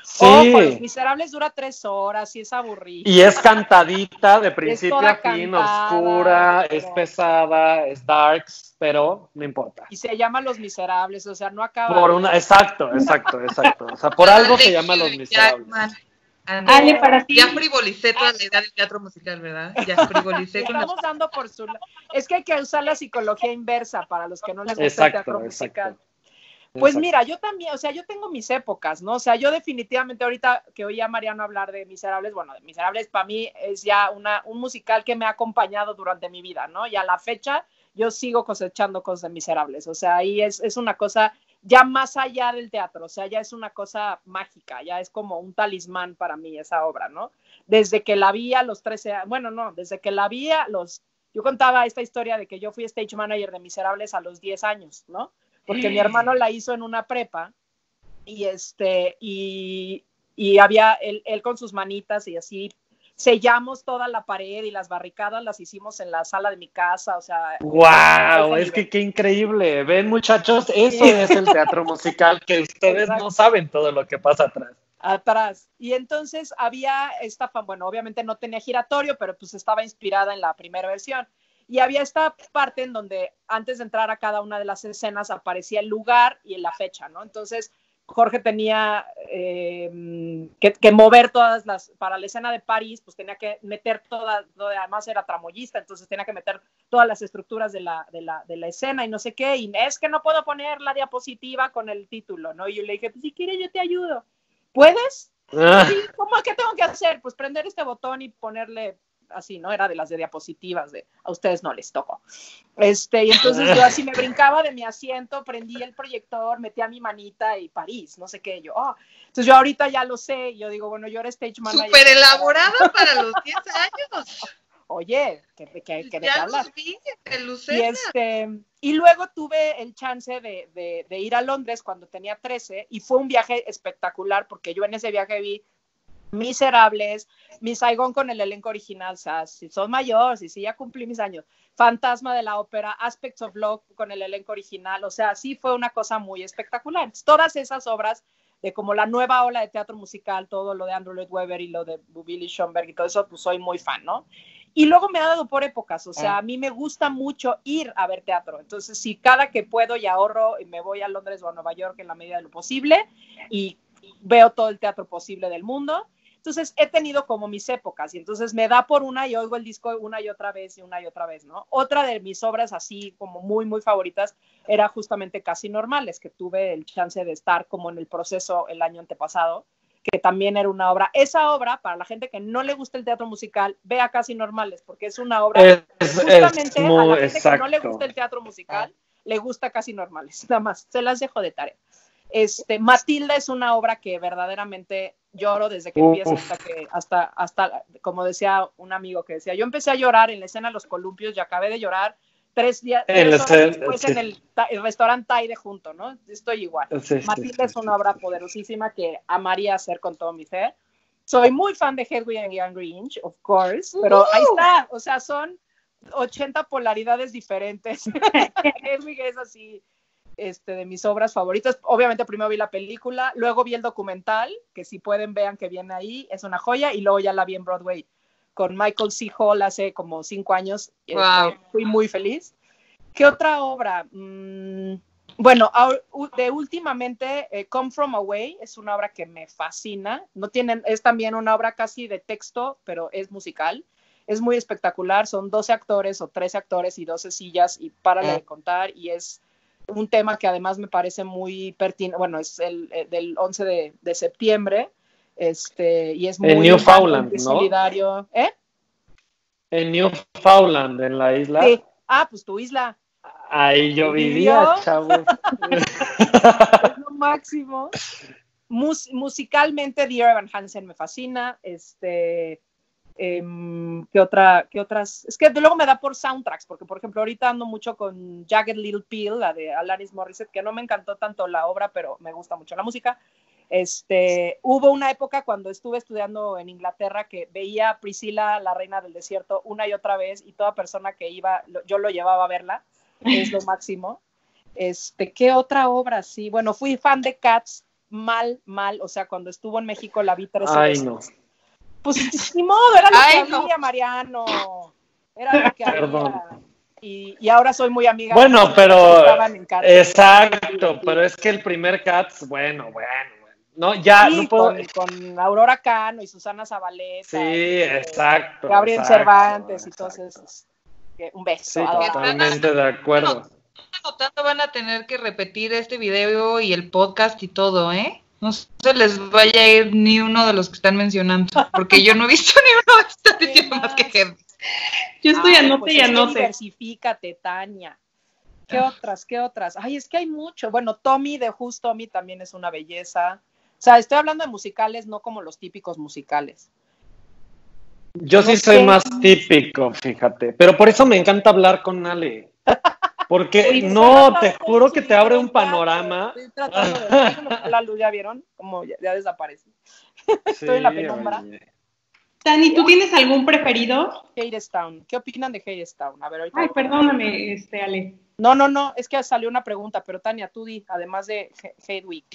Sí. Los Miserables dura 3 horas y es aburrido. Y es cantadita de principio a fin, oscura, pero... es pesada, es darks, pero no importa. Y se llama Los Miserables, o sea, no acaba. Exacto. O sea, por algo se llama Los Miserables. Ale, para ti. Ya frivolicé toda la idea del teatro musical, ¿verdad? Ya frivolicé con Estamos dando por su... Es que hay que usar la psicología inversa para los que no les gusta el teatro musical. Pues mira, yo también, o sea, yo tengo mis épocas, ¿no? O sea, yo definitivamente ahorita que oía a Mariano hablar de Miserables, bueno, de Miserables para mí es ya un musical que me ha acompañado durante mi vida, ¿no? Y a la fecha yo sigo cosechando cosas de Miserables, o sea, ahí es una cosa ya más allá del teatro, o sea, ya es una cosa mágica, ya es como un talismán para mí esa obra, ¿no? Desde que la vi a los 13 años, bueno, no, desde que la vi yo contaba esta historia de que yo fui stage manager de Miserables a los 10 años, ¿no? Porque mi hermano la hizo en una prepa y había él con sus manitas y así sellamos toda la pared y las barricadas las hicimos en la sala de mi casa, o sea... ¡Wow! Es que qué increíble. Ven, muchachos, eso es el teatro musical, que ustedes no saben todo lo que pasa atrás. Y entonces había bueno, obviamente no tenía giratorio, pero pues estaba inspirada en la primera versión. Y había esta parte en donde antes de entrar a cada una de las escenas aparecía el lugar y la fecha, ¿no? Entonces Jorge tenía que mover para la escena de París, pues tenía que meter además era tramoyista, entonces tenía que meter todas las estructuras de la escena y no sé qué, y es que no puedo poner la diapositiva con el título, ¿no? Y yo le dije, pues si quieres yo te ayudo. ¿Puedes? Sí, ¿cómo es que tengo que hacer? Pues prender este botón y ponerle así, ¿no? Era de las de diapositivas, a ustedes no les tocó. Y entonces yo así me brincaba de mi asiento, prendí el proyector, metía mi manita y París, no sé qué, Entonces yo ahorita ya lo sé, y yo digo, bueno, yo era stage manager. Súper elaborada para los 10 años. Oye, que ya los vi, Lucena. Y luego tuve el chance de ir a Londres cuando tenía 13 y fue un viaje espectacular porque yo en ese viaje vi Miserables, Miss Saigon con el elenco original, o sea, si son mayores, y si ya cumplí mis años, Fantasma de la Ópera, Aspects of Love con el elenco original, o sea, sí fue una cosa muy espectacular. Entonces, todas esas obras de como la nueva ola de teatro musical, todo lo de Andrew Lloyd Webber y lo de Billy Schoenberg y todo eso, pues soy muy fan, ¿no? Y luego me ha dado por épocas, o sea, a mí me gusta mucho ir a ver teatro, entonces si cada que puedo y ahorro y me voy a Londres o a Nueva York en la medida de lo posible y veo todo el teatro posible del mundo, entonces he tenido como mis épocas y entonces me da por una y oigo el disco una y otra vez, ¿no? Otra de mis obras así como muy, muy favoritas era justamente Casi Normales, que tuve el chance de estar como en el proceso el año antepasado, que también era una obra. Esa obra, para la gente que no le gusta el teatro musical, vea Casi Normales, porque es una obra justamente a la gente que no le gusta el teatro musical, le gusta Casi Normales, nada más, se las dejo de tarea. Matilda es una obra que verdaderamente lloro desde que empieza hasta, como decía un amigo que decía, yo empecé a llorar en la escena de los columpios y acabé de llorar 3 horas después en el restaurante Taide junto, ¿no? Estoy igual. Matilda es una obra poderosísima que amaría hacer con todo mi ser. Soy muy fan de Hedwig and the Angry Inch, of course, pero ahí está, o sea, son 80 polaridades diferentes. Hedwig es así, de mis obras favoritas. Obviamente primero vi la película, luego vi el documental, que si pueden vean que viene ahí, es una joya, y luego ya la vi en Broadway con Michael C. Hall hace como 5 años. Wow. Fui muy feliz. ¿Qué otra obra? Bueno, de últimamente, Come From Away es una obra que me fascina. Es también una obra casi de texto, pero es musical. Es muy espectacular. Son 12 actores o 13 actores y 12 sillas y párale de contar. Y es un tema que además me parece muy pertinente. Bueno, es del 11 de septiembre. Y es muy en Newfoundland, ¿no? Solidario. En Newfoundland, en la isla. Sí. Pues tu isla. Ahí yo vivía, chavos. Es lo máximo. Musicalmente, Dear Evan Hansen me fascina. ¿Qué otras? Es que luego me da por soundtracks, porque por ejemplo ahorita ando mucho con Jagged Little Pill, la de Alanis Morissette, que no me encantó tanto la obra, pero me gusta mucho la música. Hubo una época cuando estuve estudiando en Inglaterra que veía a Priscilla, la reina del desierto, una y otra vez, y toda persona que iba, yo lo llevaba a verla, es lo máximo. ¿Qué otra obra? Sí, bueno, fui fan de Cats, mal, o sea, cuando estuvo en México la vi 3 veces. No. Pues ni modo, era lo que había, Mariano. Era lo que había. Y ahora soy muy amiga. Bueno, pero exacto, pero es que el primer Cats, bueno. No, ya sí, no puedo. Con Aurora Cano y Susana Zabaleta. Sí, exacto. Gabriel Cervantes y todos esos. Un beso. Sí, totalmente de acuerdo. Tanto van a tener que repetir este video y el podcast y todo, ¿eh? No se les vaya a ir ni uno de los que están mencionando, porque yo no he visto ni uno de estos diciendo más que Hedwig. Yo estoy anote y anote. Diversifícate, Tania. ¿Qué otras? Ay, es que hay mucho. Bueno, Tommy de Who's Tommy también es una belleza. O sea, estoy hablando de musicales, no como los típicos musicales. Yo sí soy más típico, fíjate. Pero por eso me encanta hablar con Ale. Porque te juro que te abre un panorama. Estoy tratando de la luz, ¿ya vieron? Como ya desaparece. Estoy en la penumbra. Tani, ¿tú tienes algún preferido? Hadestown. ¿Qué opinan de Hadestown? A ver, ahorita. Ay, perdóname, Ale. No, es que salió una pregunta, pero Tania, tú di, además de Hedwig.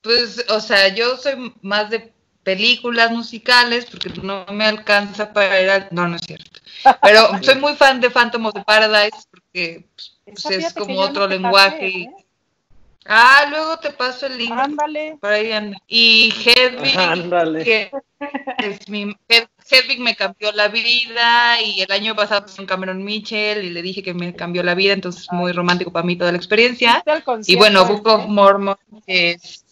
Pues, o sea, yo soy más de películas musicales porque no me alcanza para ir no es cierto. Pero soy muy fan de Phantom of the Paradise porque pues, es como otro lenguaje. Luego te paso el link. Ándale. Por ahí anda. Y Hedwig, ándale. Hedwig me cambió la vida y el año pasado con Cameron Mitchell y le dije que me cambió la vida, entonces muy romántico para mí toda la experiencia. Y bueno, Book of Mormon es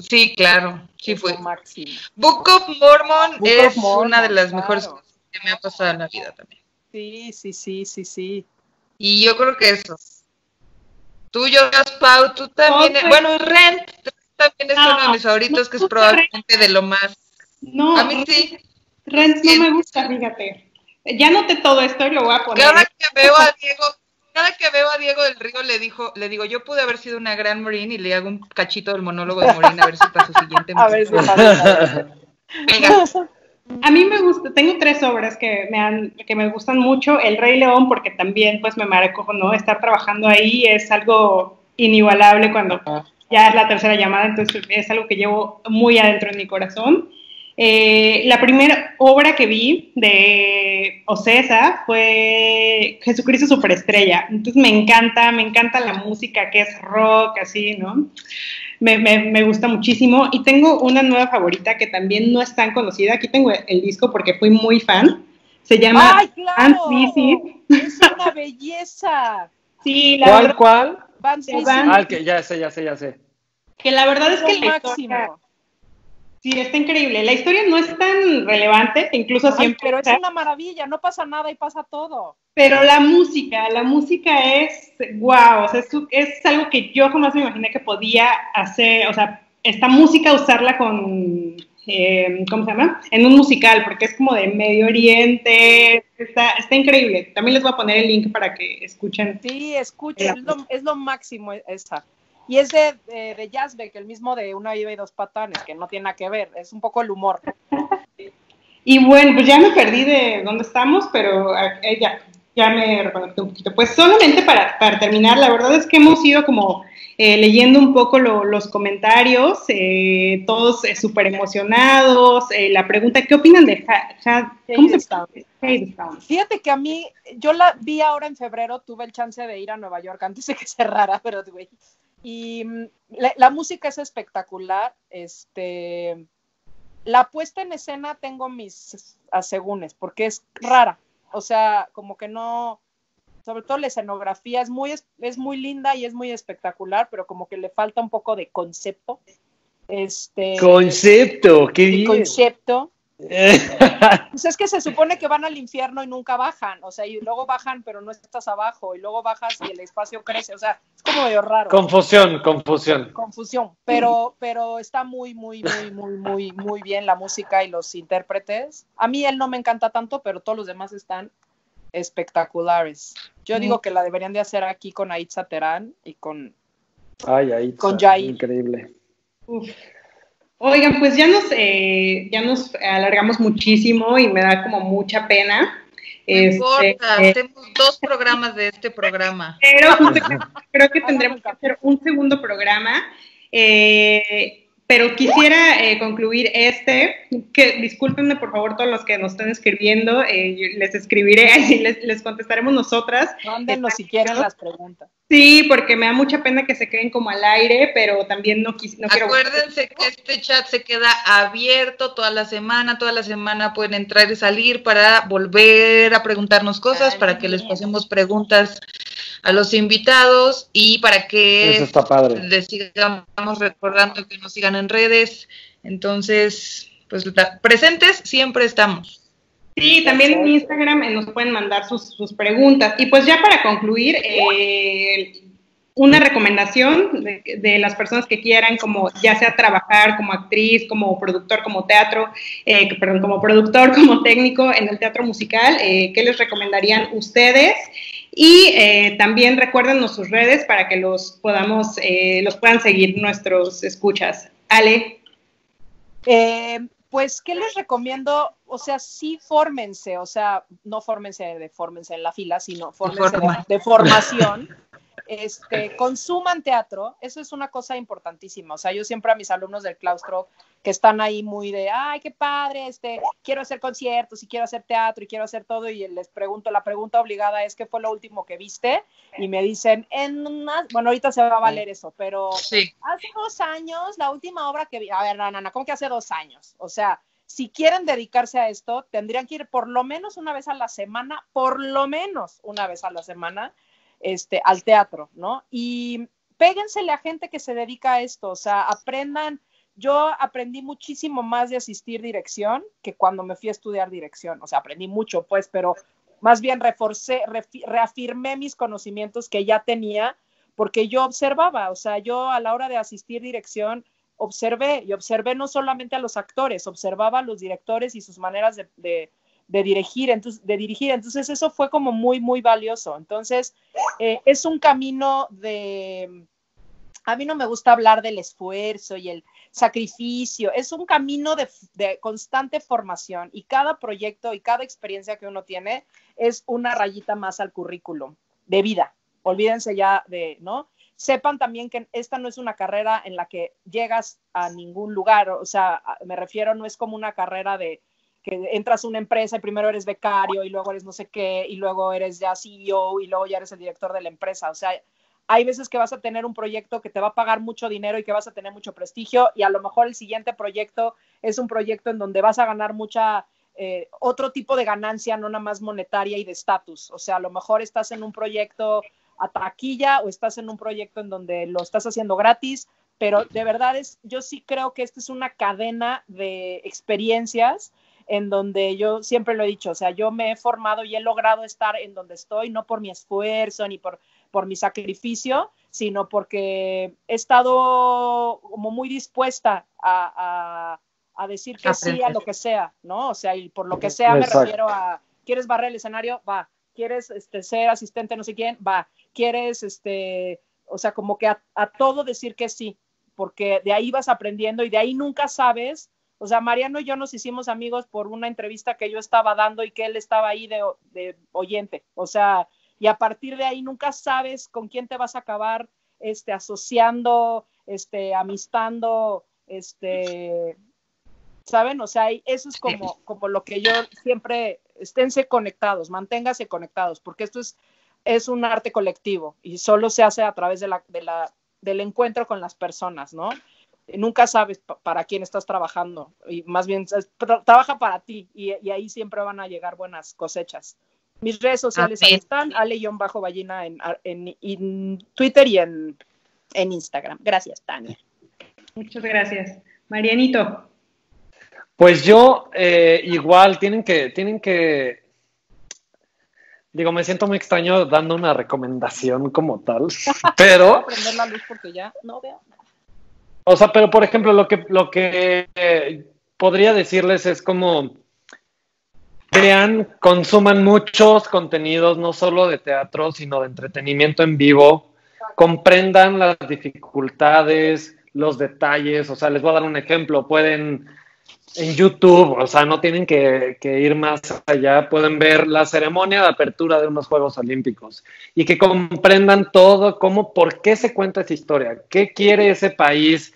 Sí, claro, sí es fue. lo máximo. Book of Mormon Book es of Mormon, una de las claro. mejores cosas que me ha pasado en la vida también. Sí. Y yo creo que eso. Tú, Jonas Pau, tú también. Bueno, Rent también es uno de mis favoritos, que es probablemente de lo más. No, a mí sí. Rent no me gusta, fíjate. Ya noté todo esto y lo voy a poner. Cada que veo a Diego del Río le digo, yo pude haber sido una gran Maureen, y le hago un cachito del monólogo de Maureen a ver si para su siguiente. A ver si pasa. Venga. A mí me gusta, tengo 3 obras que me gustan mucho. El Rey León, porque también pues me marcó, ¿no? Estar trabajando ahí es algo inigualable cuando ya es la tercera llamada, entonces es algo que llevo muy adentro en mi corazón. La primera obra que vi de Ocesa fue Jesucristo Superestrella. Entonces me encanta la música que es rock, así, ¿no? Me gusta muchísimo. Y tengo una nueva favorita que también no es tan conocida. Aquí tengo el disco porque fui muy fan. Se llama ¡Ay, claro! Es una belleza. Sí, la verdad. ¿Cuál? Vans que ya sé. Que la verdad es que la historia... Sí, está increíble. La historia no es tan relevante, incluso siempre. Pero es una maravilla, no pasa nada y pasa todo. Pero la música es wow, o sea, es algo que yo jamás me imaginé que podía hacer, o sea, esta música usarla con, ¿cómo se llama? En un musical, porque es como de Medio Oriente, está increíble. También les voy a poner el link para que escuchen. Sí, escuchen, es lo máximo esa. Y es de Yazbek, el mismo de Una Viva y Dos Patanes, que no tiene nada que ver, es un poco el humor. Y bueno, pues ya me perdí de dónde estamos, pero ya me reconecté un poquito. Pues solamente para terminar, la verdad es que hemos ido como leyendo un poco los comentarios, todos súper emocionados. La pregunta, ¿qué opinan de Hadestown? Fíjate que a mí, yo la vi ahora en febrero, tuve el chance de ir a Nueva York antes de que cerrara, pero güey. Y la música es espectacular, la puesta en escena tengo mis asegúnes, porque es rara, o sea, como que no, sobre todo la escenografía es muy linda y es muy espectacular, pero como que le falta un poco de concepto. Concepto, qué bien. Concepto. Pues es que se supone que van al infierno y nunca bajan, o sea, y luego bajan pero no estás abajo, y luego bajas y el espacio crece, o sea, es como medio raro. Confusión, pero está muy bien la música y los intérpretes. A mí él no me encanta tanto, pero todos los demás están espectaculares. Yo digo que la deberían de hacer aquí con Aitza Terán y con Jair. Increíble. Uf. Oigan, pues ya nos alargamos muchísimo y me da como mucha pena. No importa, hacemos 2 programas de este programa. Pero creo que tendremos que hacer un segundo programa. Pero quisiera concluir que discúlpenme por favor todos los que nos están escribiendo, les escribiré y les contestaremos nosotras. Mándenos si quieren las preguntas. Sí, porque me da mucha pena que se queden como al aire, pero también no quiero... Acuérdense que este chat se queda abierto toda la semana pueden entrar y salir para volver a preguntarnos cosas, para que les pasemos preguntas a los invitados y para que eso está padre. Les sigamos recordando que nos sigan en redes. Entonces, pues presentes siempre estamos. Sí, también en Instagram nos pueden mandar sus preguntas. Y pues ya para concluir, una recomendación de las personas que quieran, como ya sea trabajar como actriz, como productor, como teatro, como productor, como técnico en el teatro musical, ¿qué les recomendarían ustedes? Y también recuérdenos sus redes para que los puedan seguir nuestros escuchas. Ale. Pues, ¿qué les recomiendo? O sea, sí fórmense, o sea, no fórmense en la fila, sino fórmense de formación. Consuman teatro, eso es una cosa importantísima. O sea, yo siempre a mis alumnos del claustro que están ahí muy de, ay, qué padre, quiero hacer conciertos y quiero hacer teatro y quiero hacer todo, y les pregunto, la pregunta obligada es, ¿qué fue lo último que viste? Y me dicen, bueno, ahorita se va a valer eso, pero sí. Hace 2 años, la última obra que vi, a ver, Nana, ¿cómo que hace 2 años? O sea, si quieren dedicarse a esto, tendrían que ir por lo menos una vez a la semana, al teatro, ¿no? Y péguensele a gente que se dedica a esto, o sea, aprendan. Yo aprendí muchísimo más de asistir dirección que cuando me fui a estudiar dirección. O sea, aprendí mucho, pues, pero más bien reafirmé mis conocimientos que ya tenía porque yo observaba. O sea, yo a la hora de asistir dirección observé no solamente a los actores, observaba a los directores y sus maneras de dirigir. Entonces, eso fue como muy, muy valioso. Entonces, es un camino de... A mí no me gusta hablar del esfuerzo y el sacrificio, es un camino de constante formación y cada proyecto y cada experiencia que uno tiene es una rayita más al currículum de vida. Olvídense ya ¿no? Sepan también que esta no es una carrera en la que llegas a ningún lugar, o sea, me refiero, no es como una carrera de que entras a una empresa y primero eres becario y luego eres no sé qué y luego eres ya CEO y luego ya eres el director de la empresa, o sea, hay veces que vas a tener un proyecto que te va a pagar mucho dinero y que vas a tener mucho prestigio y a lo mejor el siguiente proyecto es un proyecto en donde vas a ganar otro tipo de ganancia, no nada más monetaria y de estatus. O sea, a lo mejor estás en un proyecto a taquilla o estás en un proyecto en donde lo estás haciendo gratis, pero de verdad yo sí creo que esta es una cadena de experiencias en donde yo siempre lo he dicho, o sea, yo me he formado y he logrado estar en donde estoy, no por mi esfuerzo ni por mi sacrificio, sino porque he estado como muy dispuesta a decir que sí a lo que sea, ¿no? O sea, y por lo que sea me refiero a, ¿quieres barrer el escenario? Va. ¿Quieres ser asistente no sé quién? Va. ¿Quieres, o sea, como que a todo decir que sí? Porque de ahí vas aprendiendo y de ahí nunca sabes. O sea, Mariano y yo nos hicimos amigos por una entrevista que yo estaba dando y que él estaba ahí de oyente. O sea, y a partir de ahí nunca sabes con quién te vas a acabar asociando, amistando, ¿saben? O sea, eso es como lo que yo siempre, esténse conectados, manténgase conectados, porque esto es un arte colectivo y solo se hace a través del encuentro con las personas, ¿no? Nunca sabes para quién estás trabajando y más bien trabaja para ti y ahí siempre van a llegar buenas cosechas. Mis redes sociales ahí están, Ale-Ballina en Twitter y en Instagram. Gracias, Tania. Muchas gracias. Marianito. Pues yo igual tienen que digo, me siento muy extraño dando una recomendación como tal, pero voy a prender la luz porque ya no veo nada. O sea, pero por ejemplo, lo que podría decirles es como vean, consuman muchos contenidos, no solo de teatro, sino de entretenimiento en vivo, comprendan las dificultades, los detalles, o sea, les voy a dar un ejemplo, pueden en YouTube, o sea, no tienen que ir más allá, pueden ver la ceremonia de apertura de unos Juegos Olímpicos y que comprendan todo, por qué se cuenta esa historia, qué quiere ese país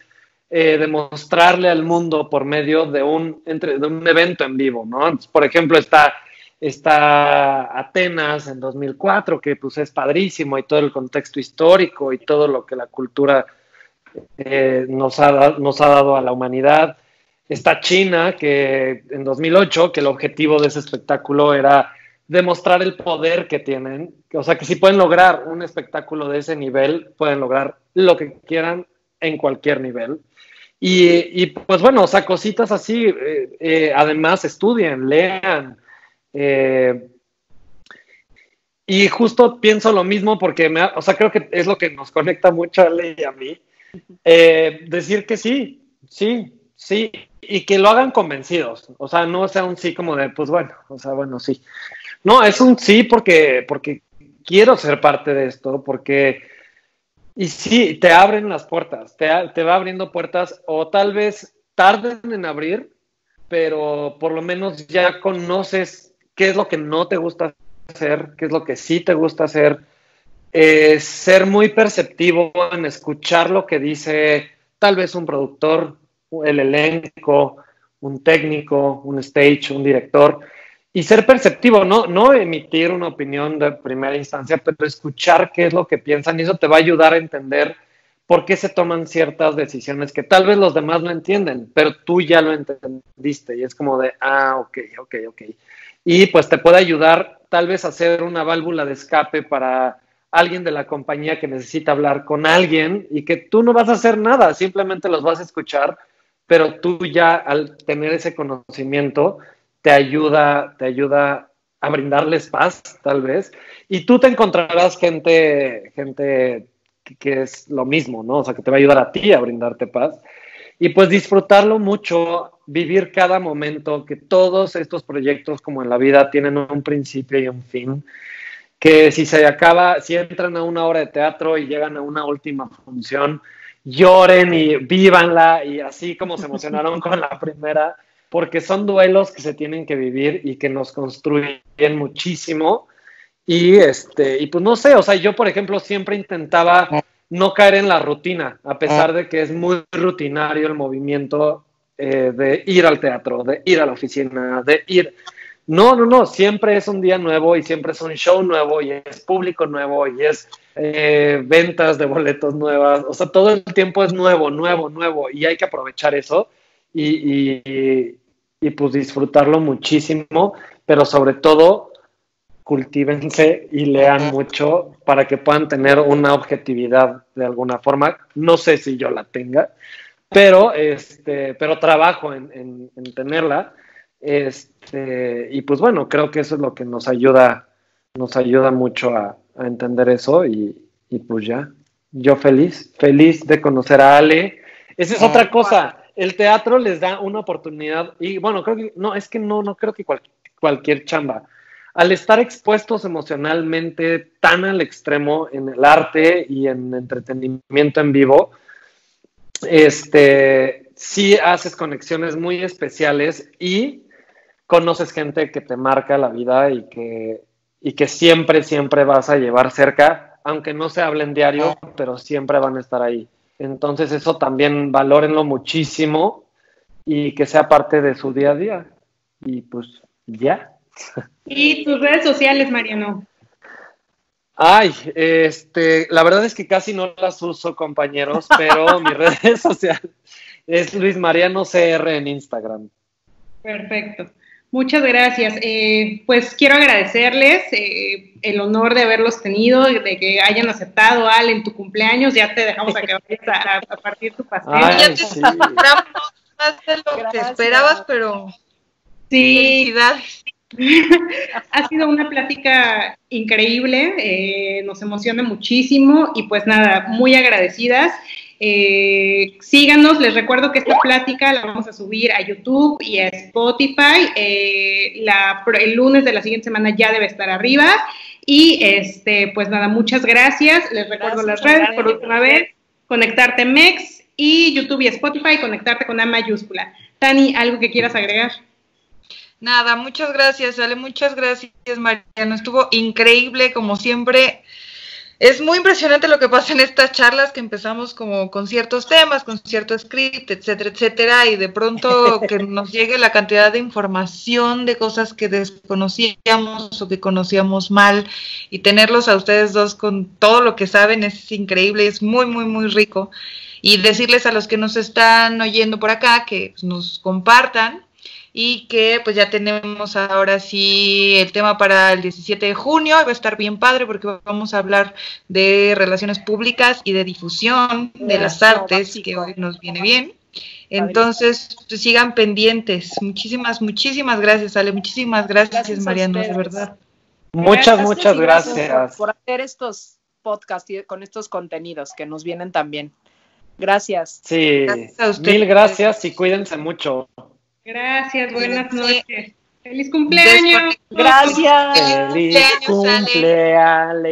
demostrarle al mundo por medio de un evento en vivo, ¿no? Entonces, por ejemplo, está Atenas en 2004, que pues es padrísimo y todo el contexto histórico y todo lo que la cultura nos ha dado a la humanidad. Está China, que en 2008, que el objetivo de ese espectáculo era demostrar el poder que tienen. O sea, que si pueden lograr un espectáculo de ese nivel, pueden lograr lo que quieran en cualquier nivel. Y pues bueno, o sea, cositas así. Además, estudien, lean. Y justo pienso lo mismo porque, o sea, creo que es lo que nos conecta mucho a Ale y a mí. Decir que sí, y que lo hagan convencidos, o sea, no sea un sí como de, pues bueno, o sea, bueno, sí. No, es un sí porque quiero ser parte de esto, y sí, te abren las puertas, te va abriendo puertas, o tal vez tarden en abrir, pero por lo menos ya conoces qué es lo que no te gusta hacer, qué es lo que sí te gusta hacer, ser muy perceptivo en escuchar lo que dice tal vez un productor, el elenco, un técnico, un stage, un director, y ser perceptivo, no emitir una opinión de primera instancia, pero escuchar qué es lo que piensan, y eso te va a ayudar a entender por qué se toman ciertas decisiones que tal vez los demás no entienden, pero tú ya lo entendiste, y es como de, ok. Y pues te puede ayudar tal vez a hacer una válvula de escape para alguien de la compañía que necesita hablar con alguien y que tú no vas a hacer nada, simplemente los vas a escuchar, pero tú ya al tener ese conocimiento te ayuda a brindarles paz, tal vez, y tú te encontrarás gente que es lo mismo, ¿no? O sea, que te va a ayudar a ti a brindarte paz. Y pues disfrutarlo mucho, vivir cada momento, que todos estos proyectos como en la vida tienen un principio y un fin, que si se acaba, si entran a una obra de teatro y llegan a una última función, lloren y vívanla y así como se emocionaron con la primera, porque son duelos que se tienen que vivir y que nos construyen muchísimo. Y pues no sé, o sea, yo por ejemplo siempre intentaba no caer en la rutina, a pesar de que es muy rutinario el movimiento de ir al teatro, de ir a la oficina, de ir... No, siempre es un día nuevo y siempre es un show nuevo y es público nuevo y es ventas de boletos nuevas, o sea, todo el tiempo es nuevo y hay que aprovechar eso y pues disfrutarlo muchísimo, pero sobre todo cultívense y lean mucho para que puedan tener una objetividad de alguna forma. No sé si yo la tenga, pero trabajo en tenerla. Y pues bueno, creo que eso es lo que nos ayuda mucho a entender eso y pues ya, yo feliz de conocer a Ale. Esa es otra cosa, el teatro les da una oportunidad y bueno, creo que, no, es que no creo que cualquier chamba, al estar expuestos emocionalmente tan al extremo en el arte y en entretenimiento en vivo, sí haces conexiones muy especiales y conoces gente que te marca la vida y que siempre vas a llevar cerca, aunque no se hablen diario, pero siempre van a estar ahí. Entonces eso también valórenlo muchísimo y que sea parte de su día a día. Y pues ya. ¿Y tus redes sociales, Mariano? Ay, la verdad es que casi no las uso, compañeros, pero mis redes sociales es Luis Mariano CR en Instagram. Perfecto. Muchas gracias. Pues quiero agradecerles el honor de haberlos tenido, de que hayan aceptado, Al, en tu cumpleaños. Ya te dejamos a que vayas a partir tu pastel. Ay, ya te esperamos más de lo que esperabas, pero sí. Felicidades. Ha sido una plática increíble, nos emociona muchísimo y pues nada, muy agradecidas. Síganos, les recuerdo que esta plática la vamos a subir a YouTube y a Spotify. El lunes de la siguiente semana ya debe estar arriba. Y pues nada, muchas gracias. Les recuerdo las redes por última vez: Conectarte MEX y YouTube y Spotify, Conectarte con A mayúscula. Tani, ¿algo que quieras agregar? Nada, muchas gracias, Ale, muchas gracias, Mariano. Estuvo increíble, como siempre. Es muy impresionante lo que pasa en estas charlas, que empezamos como con ciertos temas, con cierto script, etcétera, etcétera, y de pronto que nos llegue la cantidad de información de cosas que desconocíamos o que conocíamos mal, y tenerlos a ustedes dos con todo lo que saben es increíble, es muy, muy, muy rico. Y decirles a los que nos están oyendo por acá que pues, nos compartan, y que pues ya tenemos ahora sí el tema para el 17 de junio, va a estar bien padre porque vamos a hablar de relaciones públicas y de difusión de las artes, que hoy nos viene bien. Entonces, pues, sigan pendientes. Muchísimas gracias, Ale, muchísimas gracias Mariano, de verdad. Muchas gracias por hacer estos podcasts con estos contenidos que nos vienen también. Gracias. Sí, gracias, mil gracias y cuídense mucho. Gracias, buenas noches. ¡Feliz cumpleaños! Gracias. ¡Feliz cumpleaños!